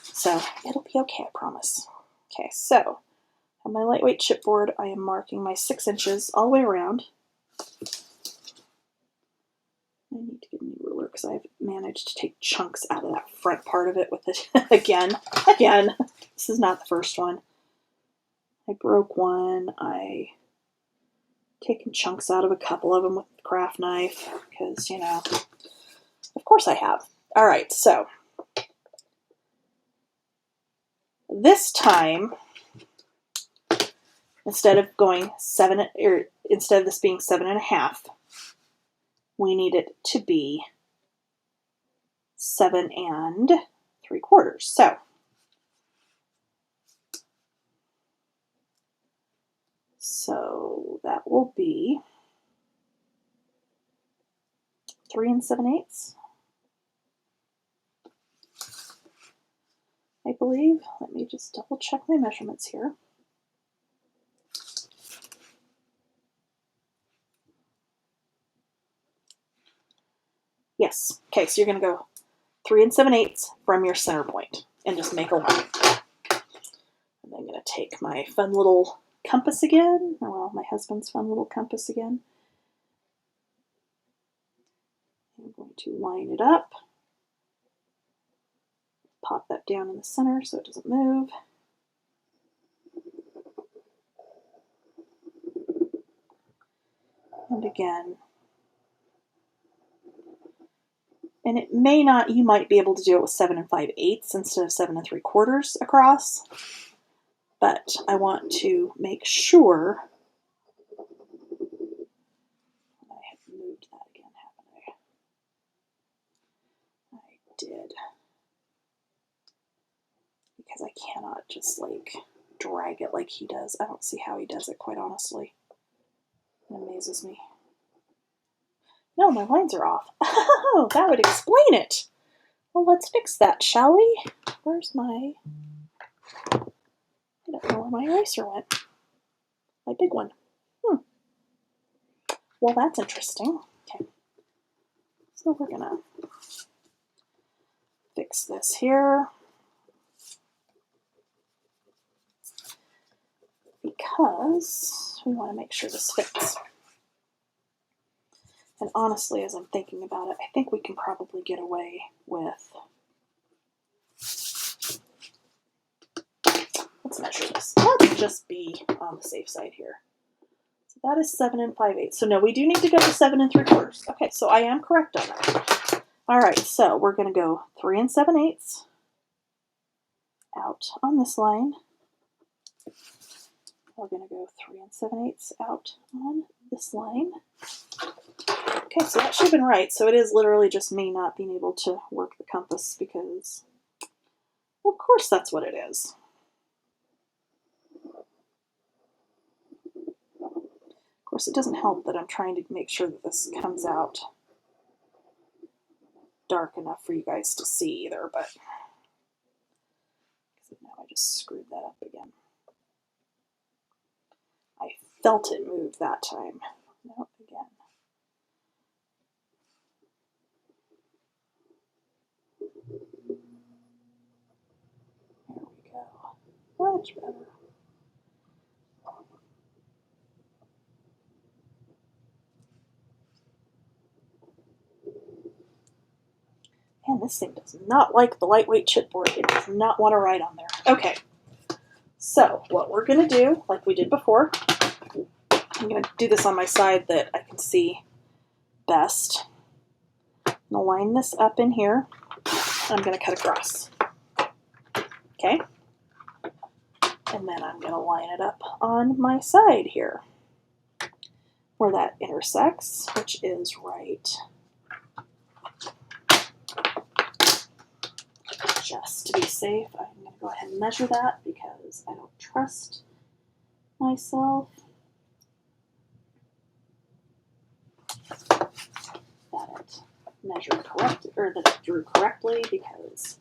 So it'll be okay, I promise. Okay, so on my lightweight chipboard, I am marking my 6 inches all the way around. I need to get a new ruler because I've managed to take chunks out of that front part of it with it again. This is not the first one. I broke one. I taken chunks out of a couple of them with the craft knife because, you know, of course I have. All right, so this time, instead of going instead of this being 7.5, we need it to be 7 3/4. So that will be 3 7/8, I believe. Let me just double check my measurements here. Yes. Okay, so you're going to go 3 7/8 from your center point and just make a line. And I'm going to take my fun little compass again, well, my husband's fun little compass again. I'm going to line it up, pop that down in the center so it doesn't move. And again, and it may not, you might be able to do it with 7 5/8 instead of 7 3/4 across. But I want to make sure, I have moved that again, haven't I? I did. Because I cannot just like drag it like he does. I don't see how he does it, quite honestly. It amazes me. No, my lines are off. Oh, that would explain it. Well, let's fix that, shall we? Where's my... I don't know where my eraser went. My big one. Well, that's interesting. Okay. So we're going to fix this here. Because we want to make sure this fits. And honestly, as I'm thinking about it, I think we can probably get away with... Let's measure this. Let's just be on the safe side here. So that is 7 5/8. So no, we do need to go to 7 3/4. Okay, so I am correct on that. All right, so we're going to go 3 7/8 out on this line. We're going to go 3 7/8 out on this line. Okay, so that should have been right. So it is literally just me not being able to work the compass because, of course, that's what it is. Of course, it doesn't help that I'm trying to make sure that this comes out dark enough for you guys to see either, but now I just screwed that up again. I felt it move that time. No, again. There we go. Much better. Man, this thing does not like the lightweight chipboard. It does not want to write on there. Okay, so what we're going to do, like we did before, I'm going to do this on my side that I can see best. I'm going to line this up in here. I'm going to cut across. Okay? And then I'm going to line it up on my side here where that intersects, which is right just to be safe. I'm going to go ahead and measure that because I don't trust myself that it measured correctly, or that it drew correctly, because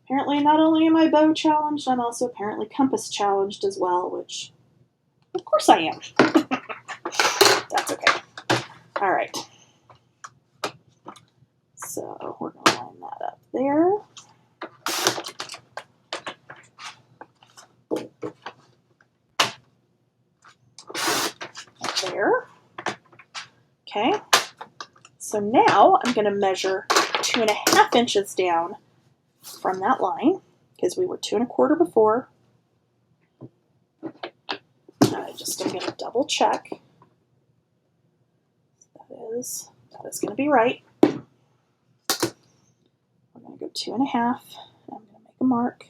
apparently not only am I bow challenged, I'm also apparently compass challenged as well, which of course I am. That's okay. All right. So we're going to line that up there. There. Okay. So now I'm going to measure 2.5 inches down from that line, because we were 2 1/4 before. I'm going to double check. That is going to be right. We're going to go 2.5. I'm going to make a mark.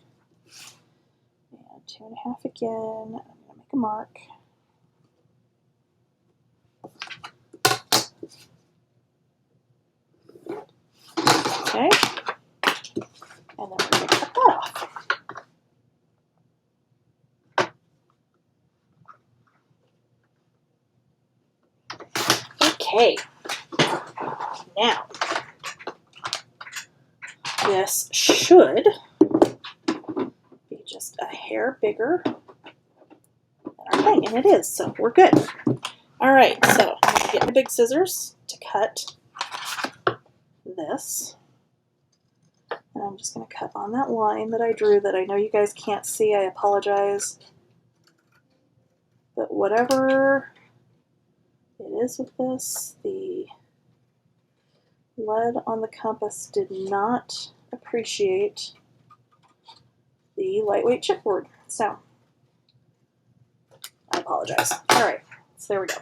And 2.5 again. I'm going to make a mark. Okay. And then we're going to cut that off. Okay. Now, this should be just a hair bigger than our thing, and it is, so we're good. All right, so I'm going to get my big scissors to cut this. And I'm just going to cut on that line that I drew that I know you guys can't see. I apologize. But whatever it is with this, the lead on the compass did not appreciate the lightweight chipboard. So I apologize. All right, so there we go.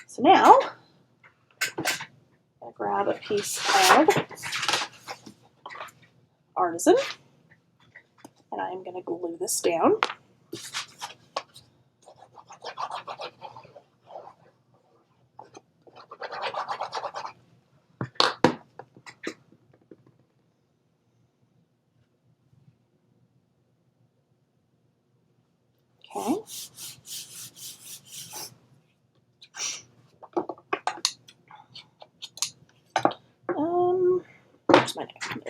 So now I'm going to grab a piece of Artisan, and I'm going to glue this down. Okay.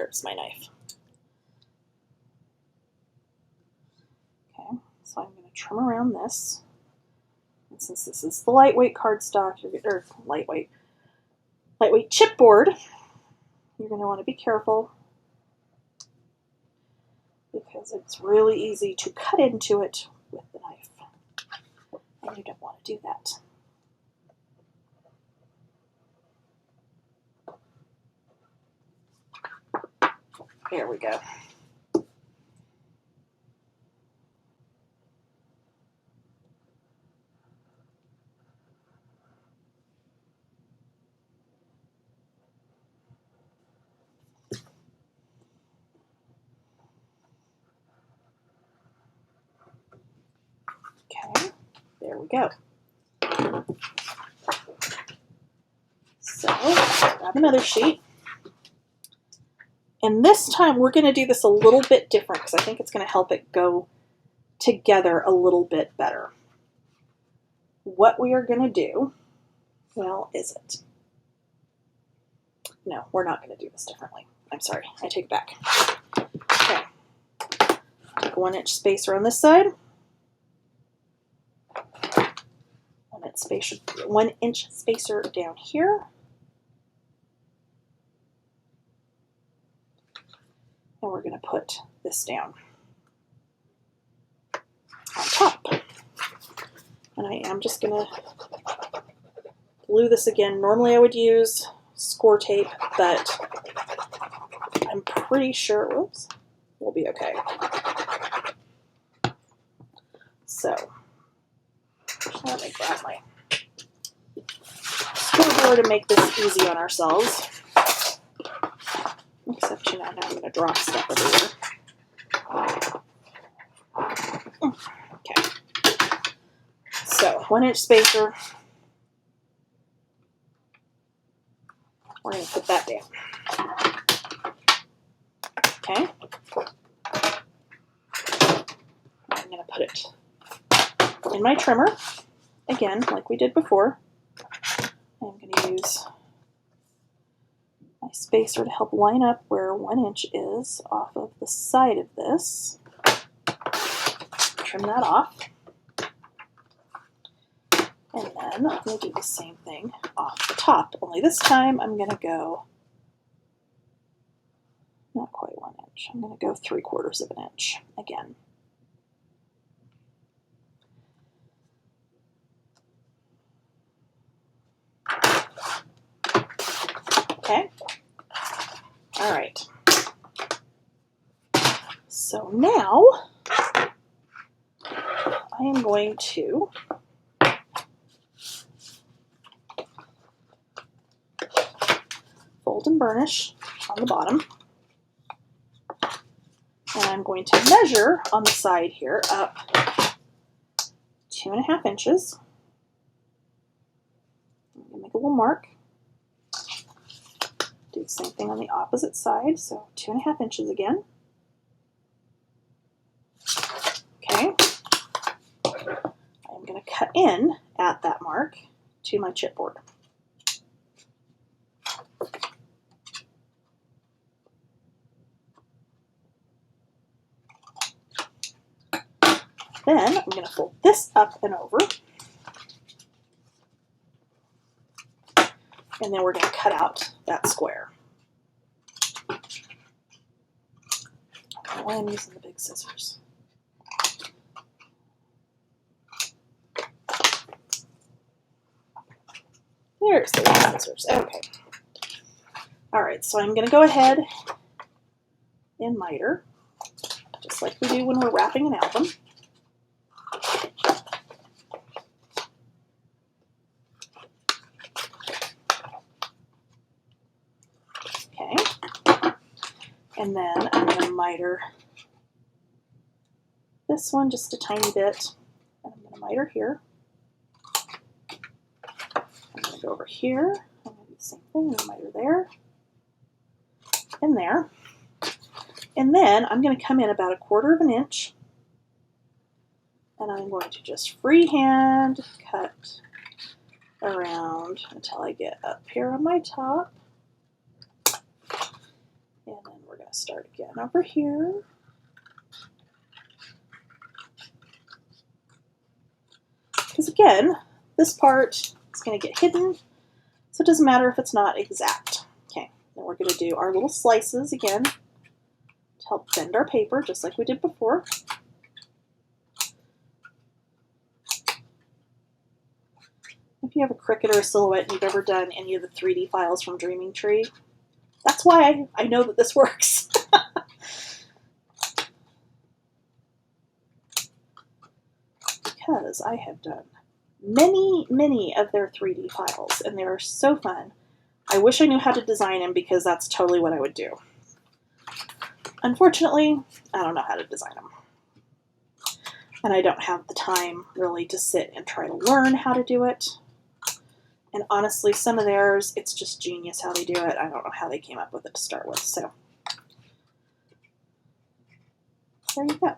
There's my knife. Okay, so I'm going to trim around this. And since this is the lightweight cardstock, or lightweight chipboard, you're going to want to be careful because it's really easy to cut into it with the knife. And you don't want to do that. There we go. Okay, there we go. So, grab another sheet. And this time we're going to do this a little bit different because I think it's going to help it go together a little bit better. What we are going to do, well, is it? No, we're not going to do this differently. I'm sorry, I take it back. Okay, take a 1-inch spacer on this side. 1-inch spacer down here. And we're going to put this down on top. And I am just going to glue this again. Normally I would use score tape, but I'm pretty sure, whoops, we'll be okay. So, let me grab my scoreboard and make this easy on ourselves. Except, now I'm going to drop stuff everywhere. Okay. So, 1-inch spacer. We're going to put that down. Okay. I'm going to put it in my trimmer. Again, like we did before. I'm going to use my spacer to help line up where 1 inch is off of the side of this. Trim that off. And then I'm going to do the same thing off the top, only this time I'm going to go, not quite 1 inch, I'm going to go 3/4 of an inch again. Okay, all right. So now I am going to fold and burnish on the bottom. And I'm going to measure on the side here up 2.5 inches. I'm going to make a little mark. Do the same thing on the opposite side, so 2.5 inches again. Okay. I'm going to cut in at that mark to my chipboard. Then I'm going to fold this up and over. And then we're going to cut out that square. Why I'm using the big scissors. There's the big scissors. Okay. All right, so I'm going to go ahead and miter, just like we do when we're wrapping an album. Okay. And then I'm going to miter this one just a tiny bit. And I'm going to miter here. I'm going to go over here. I'm going to do the same thing. I'm going to miter there. And there. And then I'm going to come in about 1/4 of an inch. And I'm going to just freehand cut around until I get up here on my top. And then we're going going to start again over here. Because again, this part is going to get hidden, so it doesn't matter if it's not exact. Okay, then we're going to do our little slices again to help bend our paper, just like we did before. If you have a Cricut or a Silhouette and you've ever done any of the 3D files from Dreaming Tree, that's why I know that this works. Because I have done many of their 3D files, and they're so fun. I wish I knew how to design them, because that's totally what I would do. Unfortunately, I don't know how to design them. And I don't have the time really to sit and try to learn how to do it. And honestly, some of theirs, it's just genius how they do it. I don't know how they came up with it to start with. So there you go.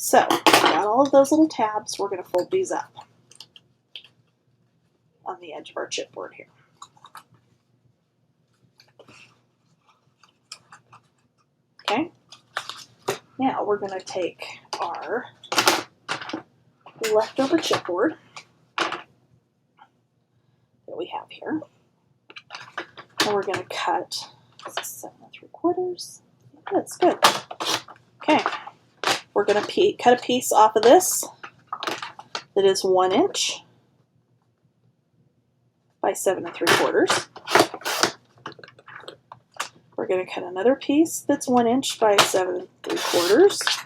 So, got all of those little tabs. We're going to fold these up on the edge of our chipboard here. Okay. Now we're going to take our leftover chipboard that we have here, and we're going to cut 7 3/4. That's good. Okay. We're going to cut a piece off of this that is 1 inch by 7 3/4. We're going to cut another piece that's 1 inch by 7 3/4.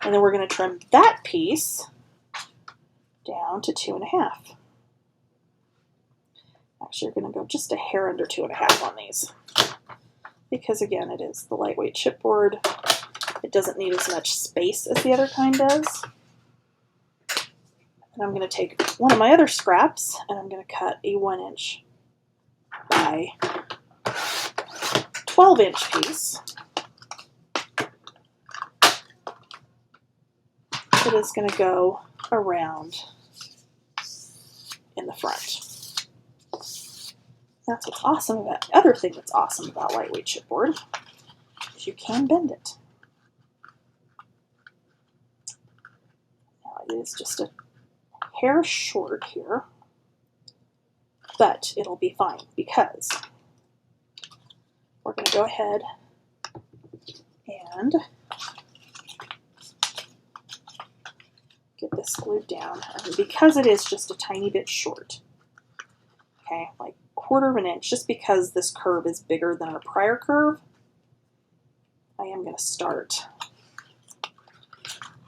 And then we're going to trim that piece down to 2.5. Actually, you're going to go just a hair under 2.5 on these. Because again, it is the lightweight chipboard. It doesn't need as much space as the other kind does. And I'm going to take one of my other scraps and I'm going to cut a 1 inch by 12 inch piece. It is going to go around in the front. That's what's awesome about the other thing that's awesome about lightweight chipboard is you can bend it. Now it is just a hair short here, but it'll be fine because we're going to go ahead and get this glued down. And because it is just a tiny bit short, okay, like 1/4 of an inch, just because this curve is bigger than our prior curve, I am going to start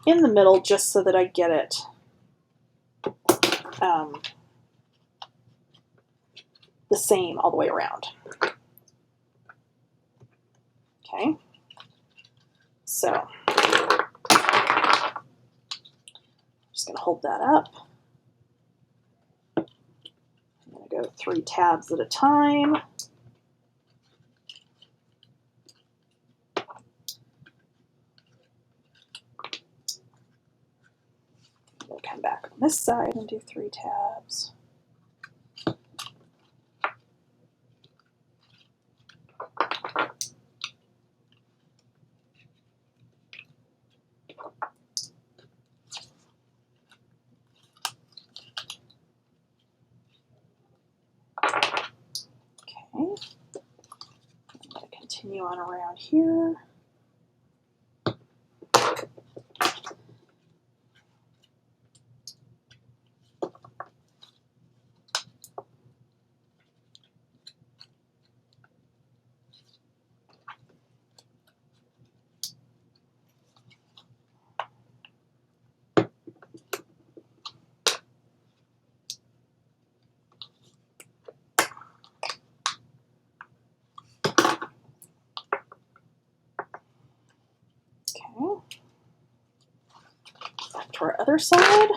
in the middle just so that I get it the same all the way around. Okay, so I'm just going to hold that up. I'm going to go 3 tabs at a time. We'll come back on this side and do 3 tabs. I'm going to continue on around here. Okay, back to our other side.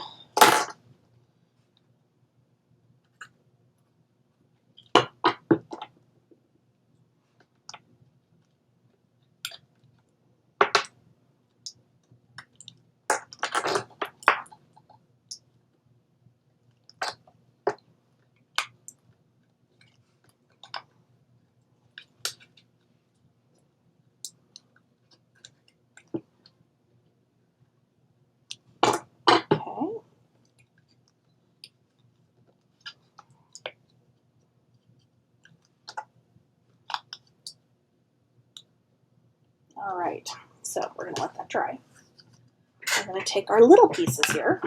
All right, so we're going to let that dry. We're going to take our little pieces here.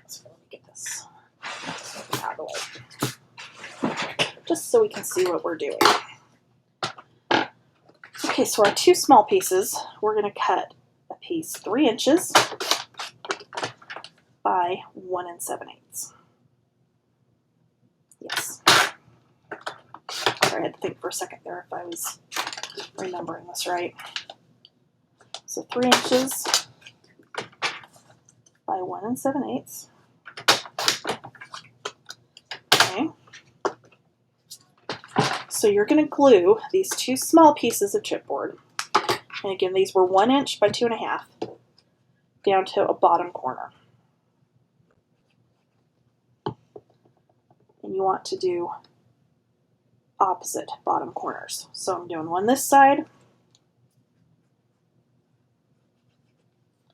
So let me get this out of the way, just so we can see what we're doing. Okay, so our two small pieces, we're going to cut a piece 3 inches by 1 7/8. Yes. Sorry, I had to think for a second there if I was remembering this right. So 3 inches by 1 7/8. Okay. So you're going to glue these two small pieces of chipboard, and again, these were 1 inch by 2.5, down to a bottom corner. And you want to do opposite bottom corners. So I'm doing one this side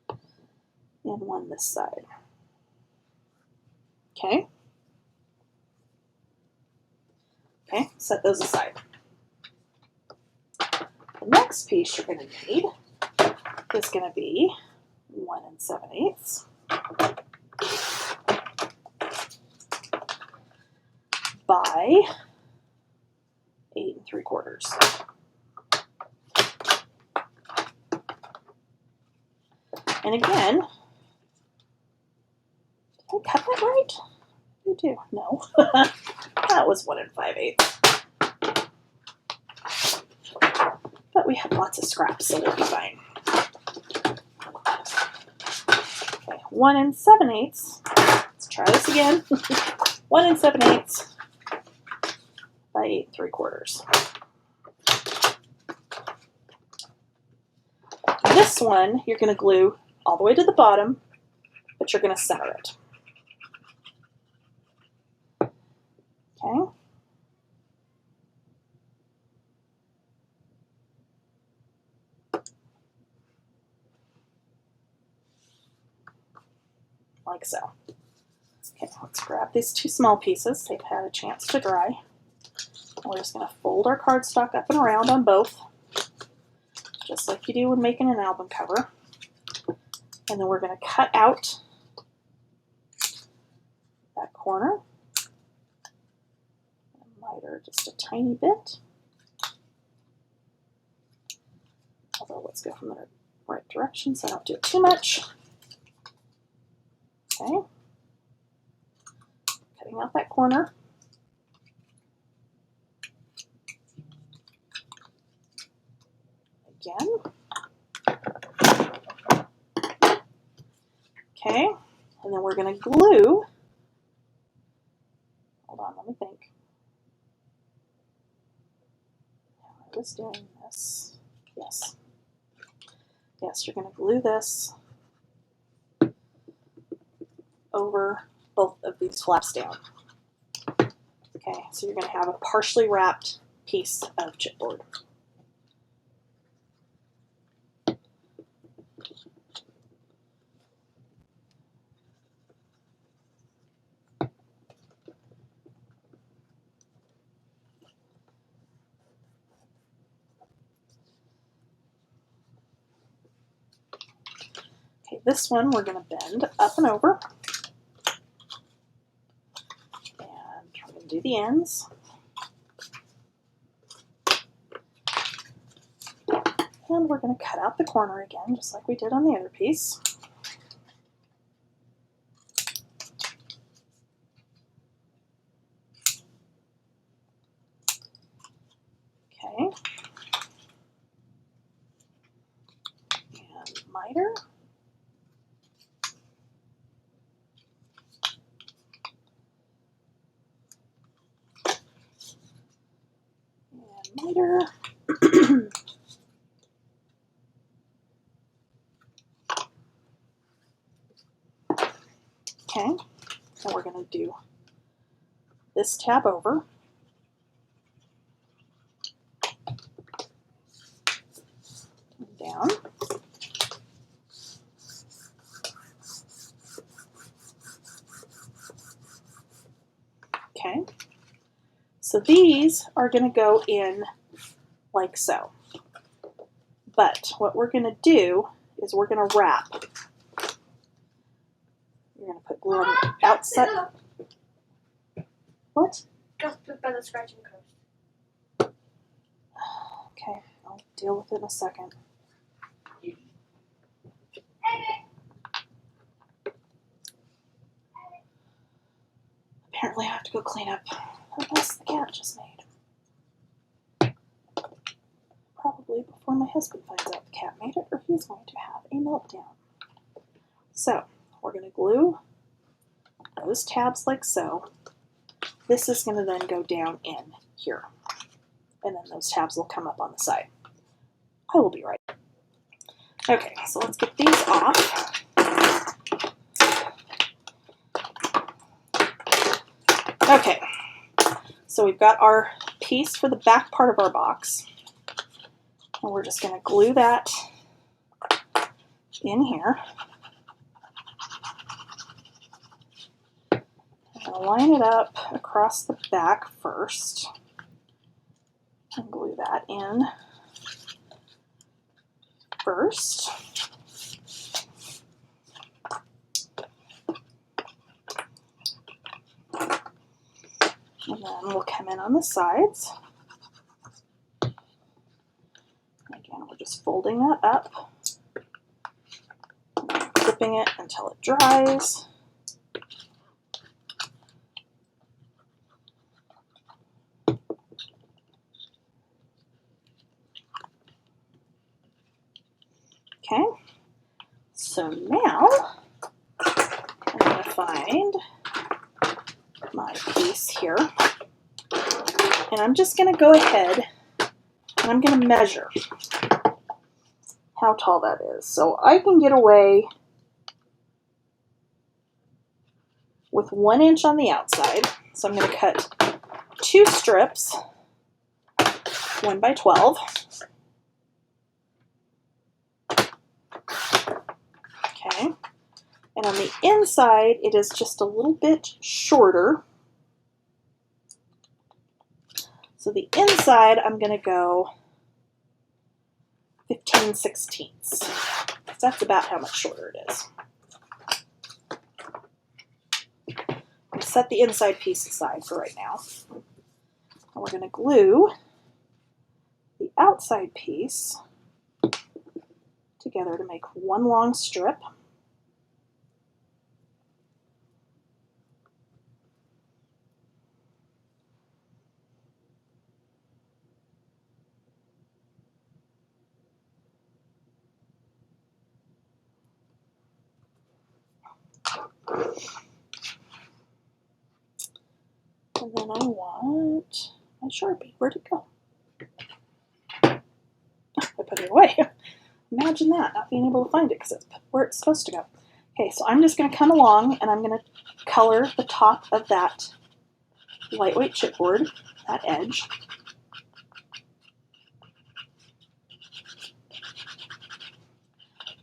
and one this side. Okay. Okay, set those aside. The next piece you're going to need is going to be 1 7/8 by 8 3/4. And again, did I cut that right? I do. No. That was 1 5/8. But we have lots of scraps, so we'll be fine. Okay, 1 7/8. Let's try this again. 1 7/8 by 8 3/4. This one you're going to glue all the way to the bottom, but you're going to center it. Okay. Like so. Okay, let's grab these two small pieces. They've had a chance to dry. We're just going to fold our cardstock up and around on both, just like you do when making an album cover. And then we're going to cut out that corner. Miter just a tiny bit. Although let's go from the right direction so I don't do it too much. Okay. Cutting out that corner. Again. Okay. And then we're going to glue. Hold on, let me think. I was doing this. Yes. Yes, you're going to glue this over both of these flaps down. Okay, so you're going to have a partially wrapped piece of chipboard. Okay, this one we're going to bend up and over. And we're going to do the ends. And we're going to cut out the corner again, just like we did on the other piece. Okay. And miter. And miter. Okay, and we're going to do this tab over. Down. Okay, so these are going to go in like so. But what we're going to do is we're going to wrap. You're going to put glue on the outside. What? Just by the scratching curve. Okay, I'll deal with it in a second. Apparently I have to go clean up the mess the cat just made. Probably before my husband finds out the cat made it, or he's going to have a meltdown. So, we're going to glue those tabs like so. This is going to then go down in here. And then those tabs will come up on the side. I will be right. Okay, so let's get these off. Okay, so we've got our piece for the back part of our box. And we're just going to glue that in here. I'm going to line it up across the back first. And glue that in first. And then we'll come in on the sides. Again, we're just folding that up, clipping it until it dries. Okay, so now I'm going to find my piece here, and I'm just going to go ahead and I'm going to measure how tall that is. So I can get away with 1 inch on the outside. So I'm going to cut 2 strips, 1 by 12. Okay, and on the inside it is just a little bit shorter. So the inside I'm going to go 15/16. That's about how much shorter it is. I'll set the inside piece aside for right now. And we're going to glue the outside piece together to make one long strip. And then I want my Sharpie. Where'd it go? I put it away. Imagine that, not being able to find it because it's where it's supposed to go. Okay, so I'm just going to come along and I'm going to color the top of that lightweight chipboard, that edge.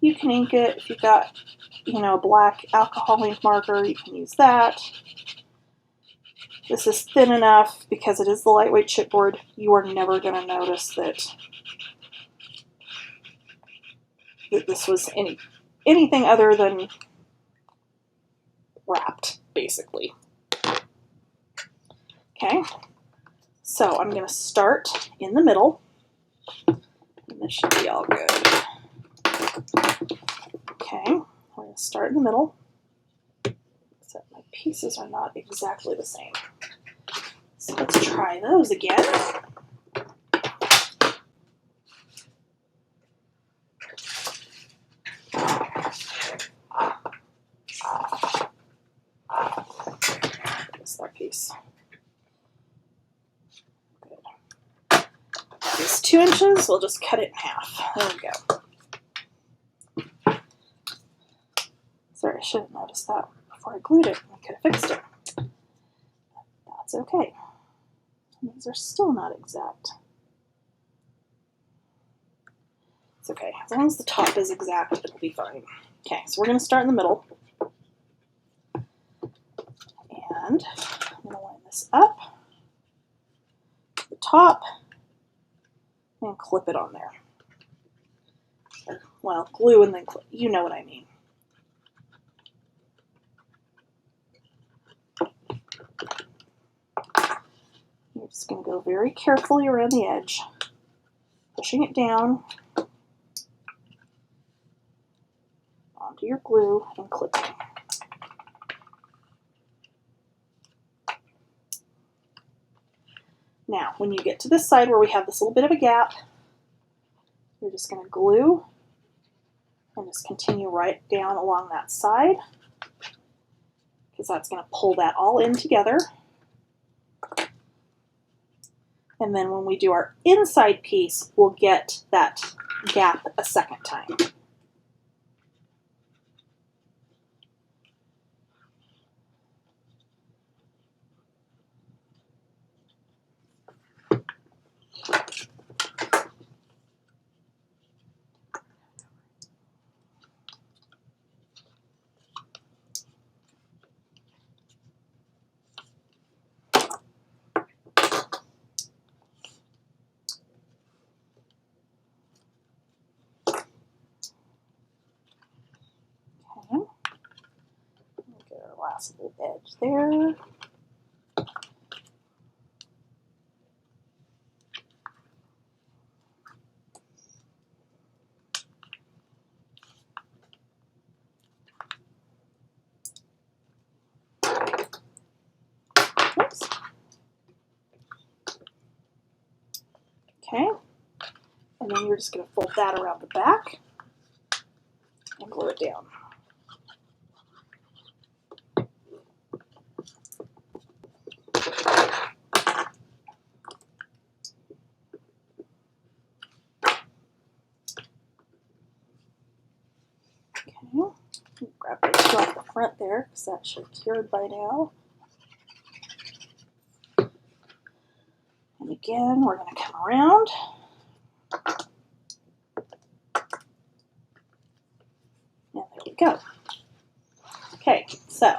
You can ink it if you've got, a black alcohol ink marker, you can use that. This is thin enough because it is the lightweight chipboard. You are never going to notice that this was anything other than wrapped, basically. Okay, so I'm going to start in the middle, and this should be all good. Okay, we're going to start in the middle, except my pieces are not exactly the same. So let's try those again. Just that piece. Good. That is 2 inches. We'll just cut it in half. There we go. Sorry, I should have noticed that before I glued it. I could have fixed it. That's okay. These are still not exact. It's okay. As long as the top is exact, it'll be fine. Okay, so we're going to start in the middle. And I'm going to line this up to the top and clip it on there. well, glue and then you know what I mean. You're just going to go very carefully around the edge, pushing it down onto your glue and clipping. Now, when you get to this side where we have this little bit of a gap, you're just going to glue and just continue right down along that side, because that's going to pull that all in together. And then when we do our inside piece, we'll get that gap a second time. Okay. Get our last little edge there. Oops. Okay. And then you're just going to fold that around the back and glue it down. Okay. Grab those two off the front there, because that should have cured by now. And again, we're going to come around. And there we go. Okay, so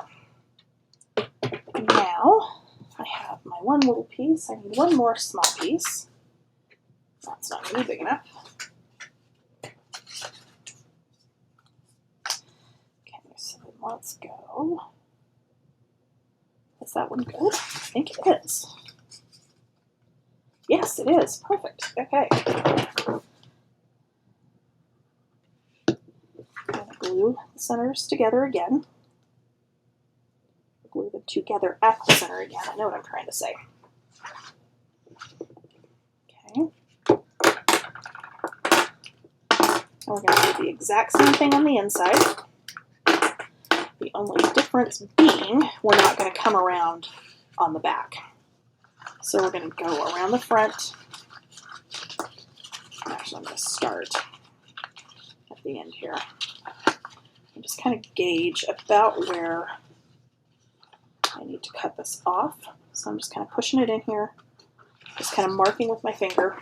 now I have my one little piece. I need one more small piece. That's not really big enough. Okay, so let's go. Is that one good? I think it is. Yes, it is. Perfect. Okay. I'm going to glue the centers together again. Glue them together at the center again. I know what I'm trying to say. Okay. And we're going to do the exact same thing on the inside. The only difference being we're not going to come around on the back. So we're going to go around the front. Actually, I'm going to start at the end here. And just kind of gauge about where I need to cut this off. So I'm just kind of pushing it in here, just kind of marking with my finger.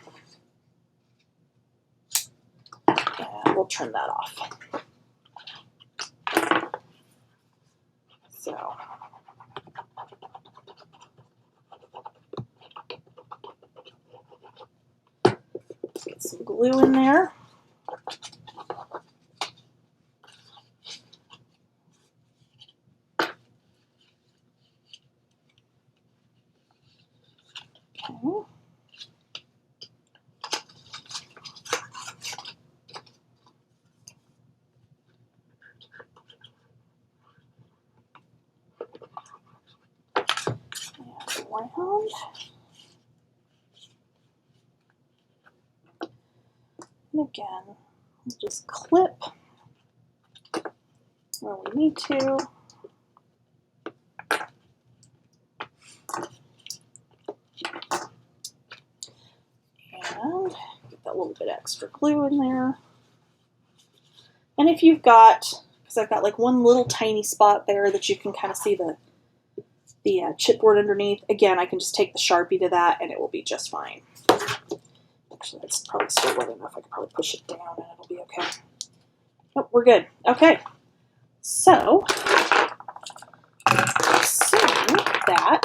And we'll trim that off. So let's get some glue in there. Okay. And around. And again, we'll just clip where we need to. And get that little bit extra glue in there. And if you've got, because I've got like one little tiny spot there that you can kind of see the chipboard underneath, again, I can just take the Sharpie to that and it will be just fine. Actually, that's probably still wet enough. I can probably push it down and it'll be okay. Nope, we're good. Okay. So that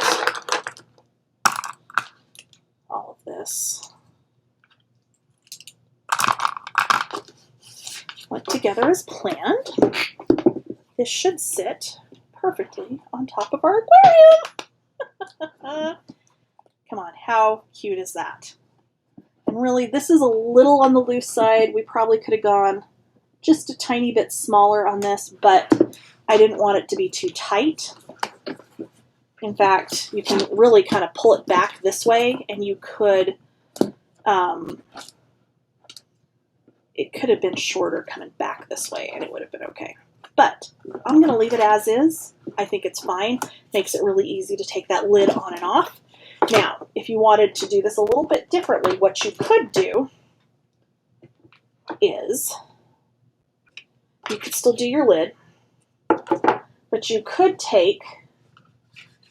all of this went together as planned. This should sit perfectly on top of our aquarium. Come on, how cute is that? And really, this is a little on the loose side. We probably could have gone just a tiny bit smaller on this, but I didn't want it to be too tight. In fact, you can really kind of pull it back this way, and you could, it could have been shorter coming back this way, and it would have been okay. But I'm going to leave it as is. I think it's fine. Makes it really easy to take that lid on and off. Now, if you wanted to do this a little bit differently, what you could do is you could still do your lid, but you could take,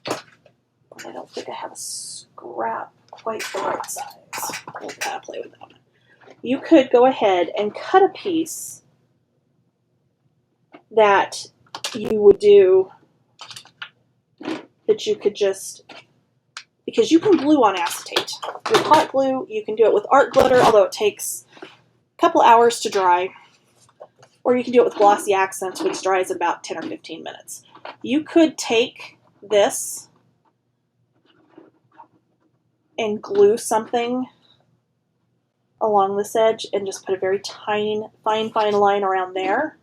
I don't think I have a scrap quite the right size. We'll kind of play with that one. You could go ahead and cut a piece that you would do, that you could just, because you can glue on acetate. With hot glue, you can do it with art glitter, although it takes a couple hours to dry. Or you can do it with glossy accents, which dries in about 10 or 15 minutes. You could take this and glue something along this edge and just put a very tiny, fine line around there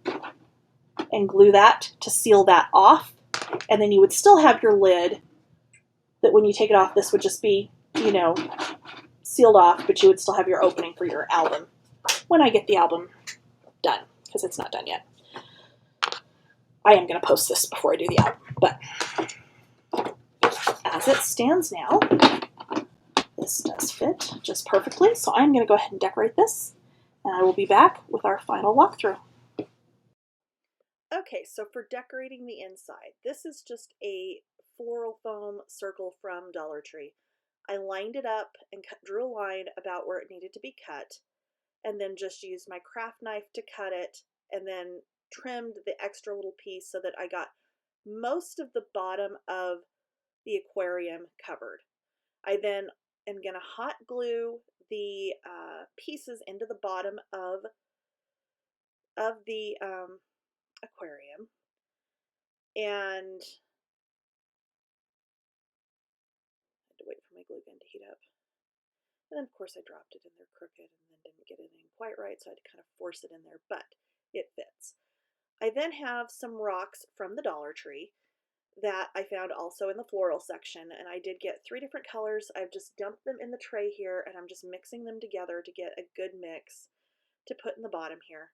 and glue that to seal that off. And then you would still have your lid that when you take it off, this would just be, you know, sealed off, but you would still have your opening for your album when I get the album done, because it's not done yet. I am going to post this before I do the album, but as it stands now, this does fit just perfectly. So I'm going to go ahead and decorate this, and I will be back with our final walkthrough. Okay, so for decorating the inside, this is just a floral foam circle from Dollar Tree. I lined it up and drew a line about where it needed to be cut, and then just used my craft knife to cut it, and then trimmed the extra little piece so that I got most of the bottom of the aquarium covered. I then am going to hot glue the pieces into the bottom of the aquarium, and I had to wait for my glue gun to heat up. And then of course I dropped it in there crooked and then didn't get it in quite right, so I had to kind of force it in there, but it fits. I then have some rocks from the Dollar Tree that I found also in the floral section, and I did get 3 different colors. I've just dumped them in the tray here, and I'm just mixing them together to get a good mix to put in the bottom here.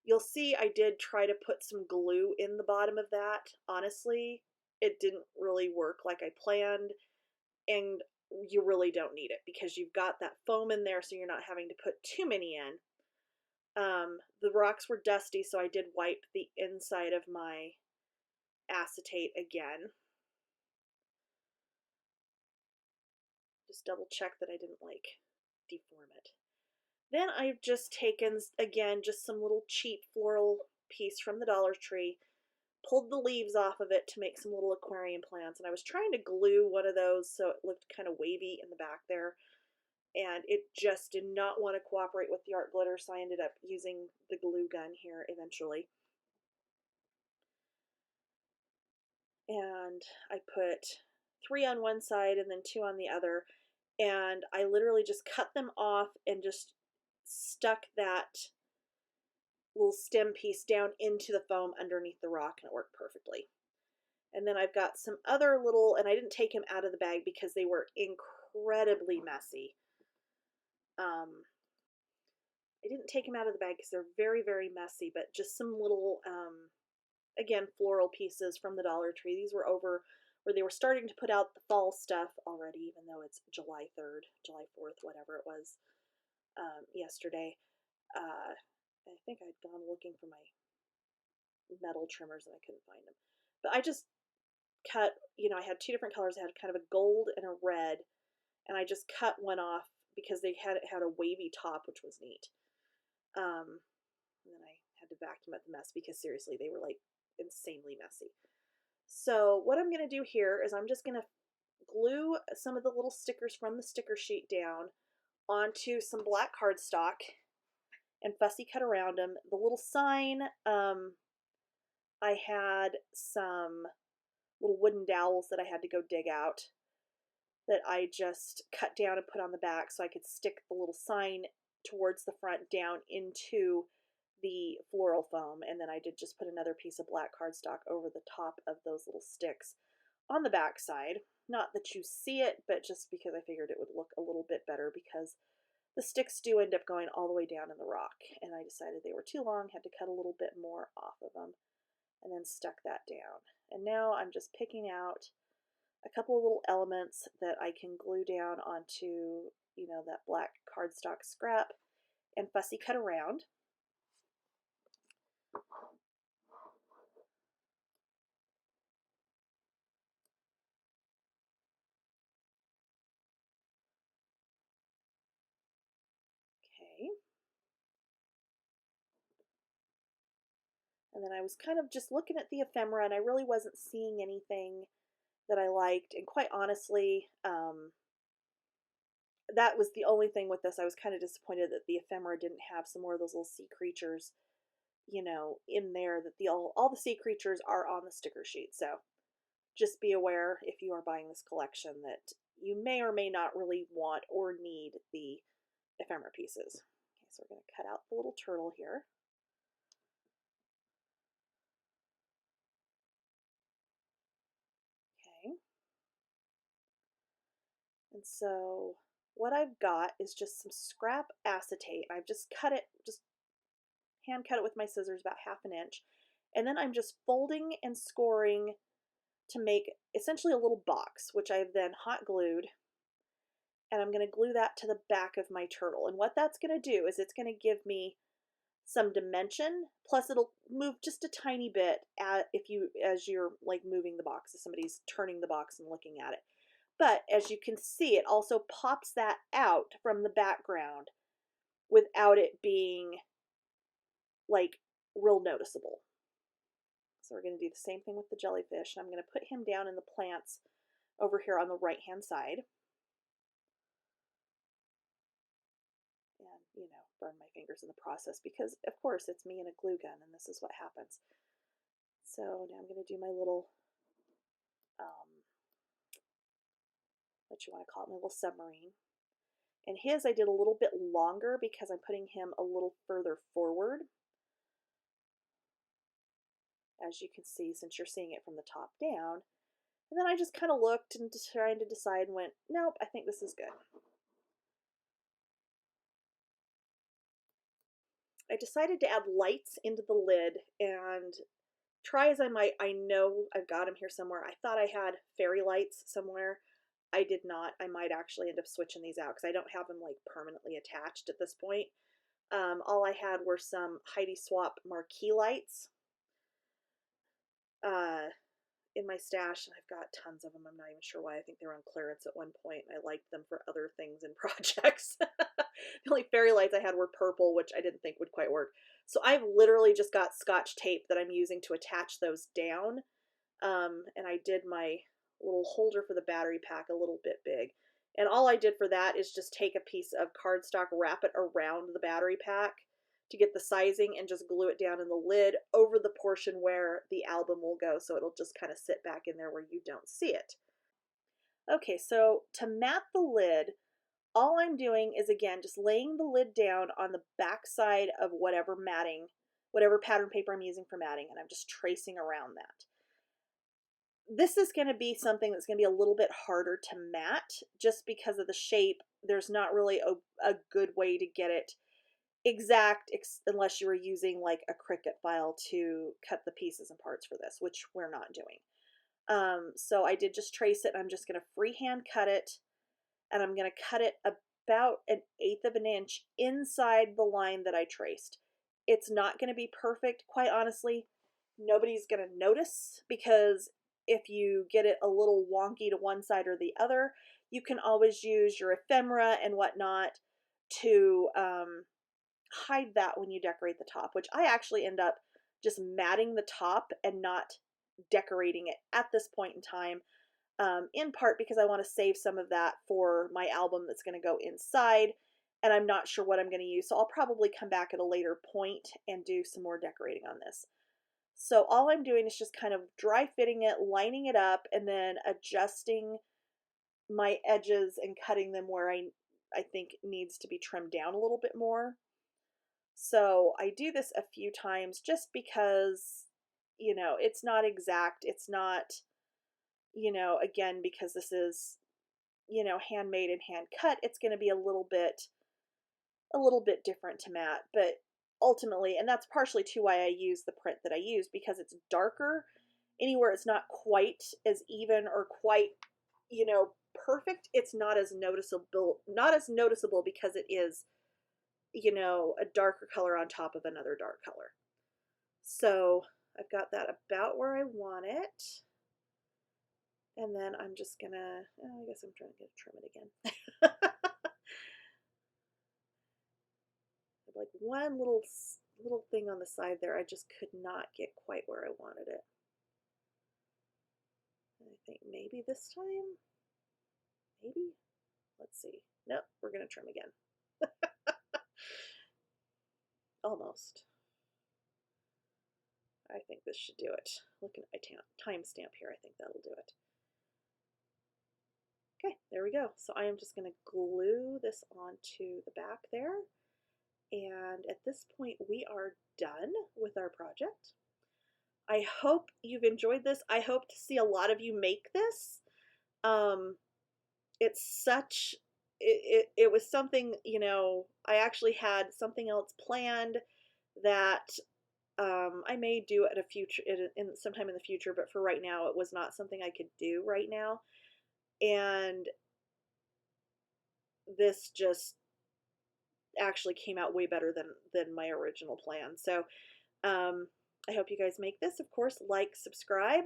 You'll see I did try to put some glue in the bottom of that. Honestly, it didn't really work like I planned, and you really don't need it because you've got that foam in there, so you're not having to put too many in. The rocks were dusty, so I did wipe the inside of my acetate again. Just double check that I didn't like deform it. Then I've just taken, again, just some little cheap floral piece from the Dollar Tree, pulled the leaves off of it to make some little aquarium plants, and I was trying to glue one of those so it looked kind of wavy in the back there, and it just did not want to cooperate with the art glitter, so I ended up using the glue gun here eventually. And I put 3 on one side and then 2 on the other, and I literally just cut them off and just stuck that little stem piece down into the foam underneath the rock, and it worked perfectly. And then I've got some other little, and I didn't take them out of the bag because they were incredibly messy. I didn't take them out of the bag because they're very, very messy, but just some little, again, floral pieces from the Dollar Tree. These were over where they were starting to put out the fall stuff already, even though it's July 3rd, July 4th, whatever it was, yesterday. I think I'd gone looking for my metal trimmers and I couldn't find them. But I just cut, I had 2 different colors. I had kind of a gold and a red, and I just cut one off because they had a wavy top, which was neat. And then I had to vacuum up the mess because seriously, they were like insanely messy. So what I'm going to do here is I'm just going to glue some of the little stickers from the sticker sheet down onto some black cardstock, and fussy cut around them. The little sign, I had some little wooden dowels that I had to go dig out that I just cut down and put on the back so I could stick the little sign towards the front down into the floral foam. And then I did just put another piece of black cardstock over the top of those little sticks on the back side. Not that you see it, but just because I figured it would look a little bit better, because the sticks do end up going all the way down in the rock, and I decided they were too long, had to cut a little bit more off of them, and then stuck that down. And now I'm just picking out a couple of little elements that I can glue down onto, that black cardstock scrap and fussy cut around. Okay. And then I was kind of just looking at the ephemera, and I really wasn't seeing anything that I liked. And quite honestly, that was the only thing with this. I was kind of disappointed that the ephemera didn't have some more of those little sea creatures, in there. That all the sea creatures are on the sticker sheet. So just be aware, if you are buying this collection, that you may or may not really want or need the ephemera pieces. Okay, so we're going to cut out the little turtle here. Okay. And so what I've got is just some scrap acetate. I've just hand cut it with my scissors about 1/2 inch. And then I'm just folding and scoring to make essentially a little box, which I've then hot glued. And I'm going to glue that to the back of my turtle. And what that's going to do is it's going to give me some dimension, plus it'll move just a tiny bit as you're like moving the box, if somebody's turning the box and looking at it. But as you can see, it also pops that out from the background without it being like real noticeable. So we're going to do the same thing with the jellyfish. I'm going to put him down in the plants over here on the right hand side. And, burn my fingers in the process, because of course it's me and a glue gun, and this is what happens. So now I'm going to do my little, what you want to call it, my little submarine. And his I did a little bit longer because I'm putting him a little further forward. As you can see, since you're seeing it from the top down. And then I just kind of looked and trying to decide and went, nope, I think this is good. I decided to add lights into the lid, and try as I might, I know I've got them here somewhere. I thought I had fairy lights somewhere. I did not. I might actually end up switching these out because I don't have them like permanently attached at this point. All I had were some Heidi Swapp marquee lights in my stash, and I've got tons of them. I'm not even sure why. I think they were on clearance at one point. I liked them for other things and projects. The only fairy lights I had were purple, which I didn't think would quite work. So I've literally just got Scotch tape that I'm using to attach those down. And I did my little holder for the battery pack a little bit big. And all I did for that is just take a piece of cardstock, wrap it around the battery pack to get the sizing, and just glue it down in the lid over the portion where the album will go, so it'll just kind of sit back in there where you don't see it. Okay, so to mat the lid, all I'm doing is, again, just laying the lid down on the back side of whatever pattern paper I'm using for matting, and I'm just tracing around that. This is going to be something that's going to be a little bit harder to mat just because of the shape. There's not really a good way to get it exact unless you were using like a Cricut file to cut the pieces and parts for this, which we're not doing. So I did just trace it. I'm just going to freehand cut it, and I'm going to cut it about 1/8 of an inch inside the line that I traced. It's not going to be perfect. Quite honestly, nobody's going to notice, because if you get it a little wonky to one side or the other, you can always use your ephemera and whatnot to hide that when you decorate the top, which I actually end up just matting the top and not decorating it at this point in time, in part because I want to save some of that for my album that's going to go inside. and I'm not sure what I'm going to use. So I'll probably come back at a later point and do some more decorating on this. So all I'm doing is just kind of dry fitting it, lining it up, and then adjusting my edges and cutting them where I think needs to be trimmed down a little bit more. So I do this a few times just because, you know, it's not exact. It's not, you know, again, because this is, you know, handmade and hand cut, it's going to be a little bit different to mat, but ultimately, and that's partially too why I use the print that I use, because it's darker. Anywhere it's not quite as even or quite, you know, perfect, it's not as noticeable because it is, you know, a darker color on top of another dark color. So I've got that about where I want it. And then I'm just gonna, I guess I'm trying to trim it again. Like one little thing on the side there, I just could not get quite where I wanted it. And I think maybe this time, maybe, let's see. Nope, we're gonna trim again. Almost. I think this should do it. Looking at my timestamp here, I think that'll do it. Okay, there we go. So I am just going to glue this onto the back there. And at this point, we are done with our project. I hope you've enjoyed this. I hope to see a lot of you make this. It's such, it was something, you know, I actually had something else planned that I may do at a future, in sometime in the future, but for right now, it was not something I could do right now. And this just actually came out way better than my original plan. So I hope you guys make this. Of course, like, subscribe,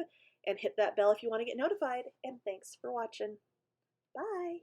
and hit that bell if you want to get notified. And thanks for watching. Bye.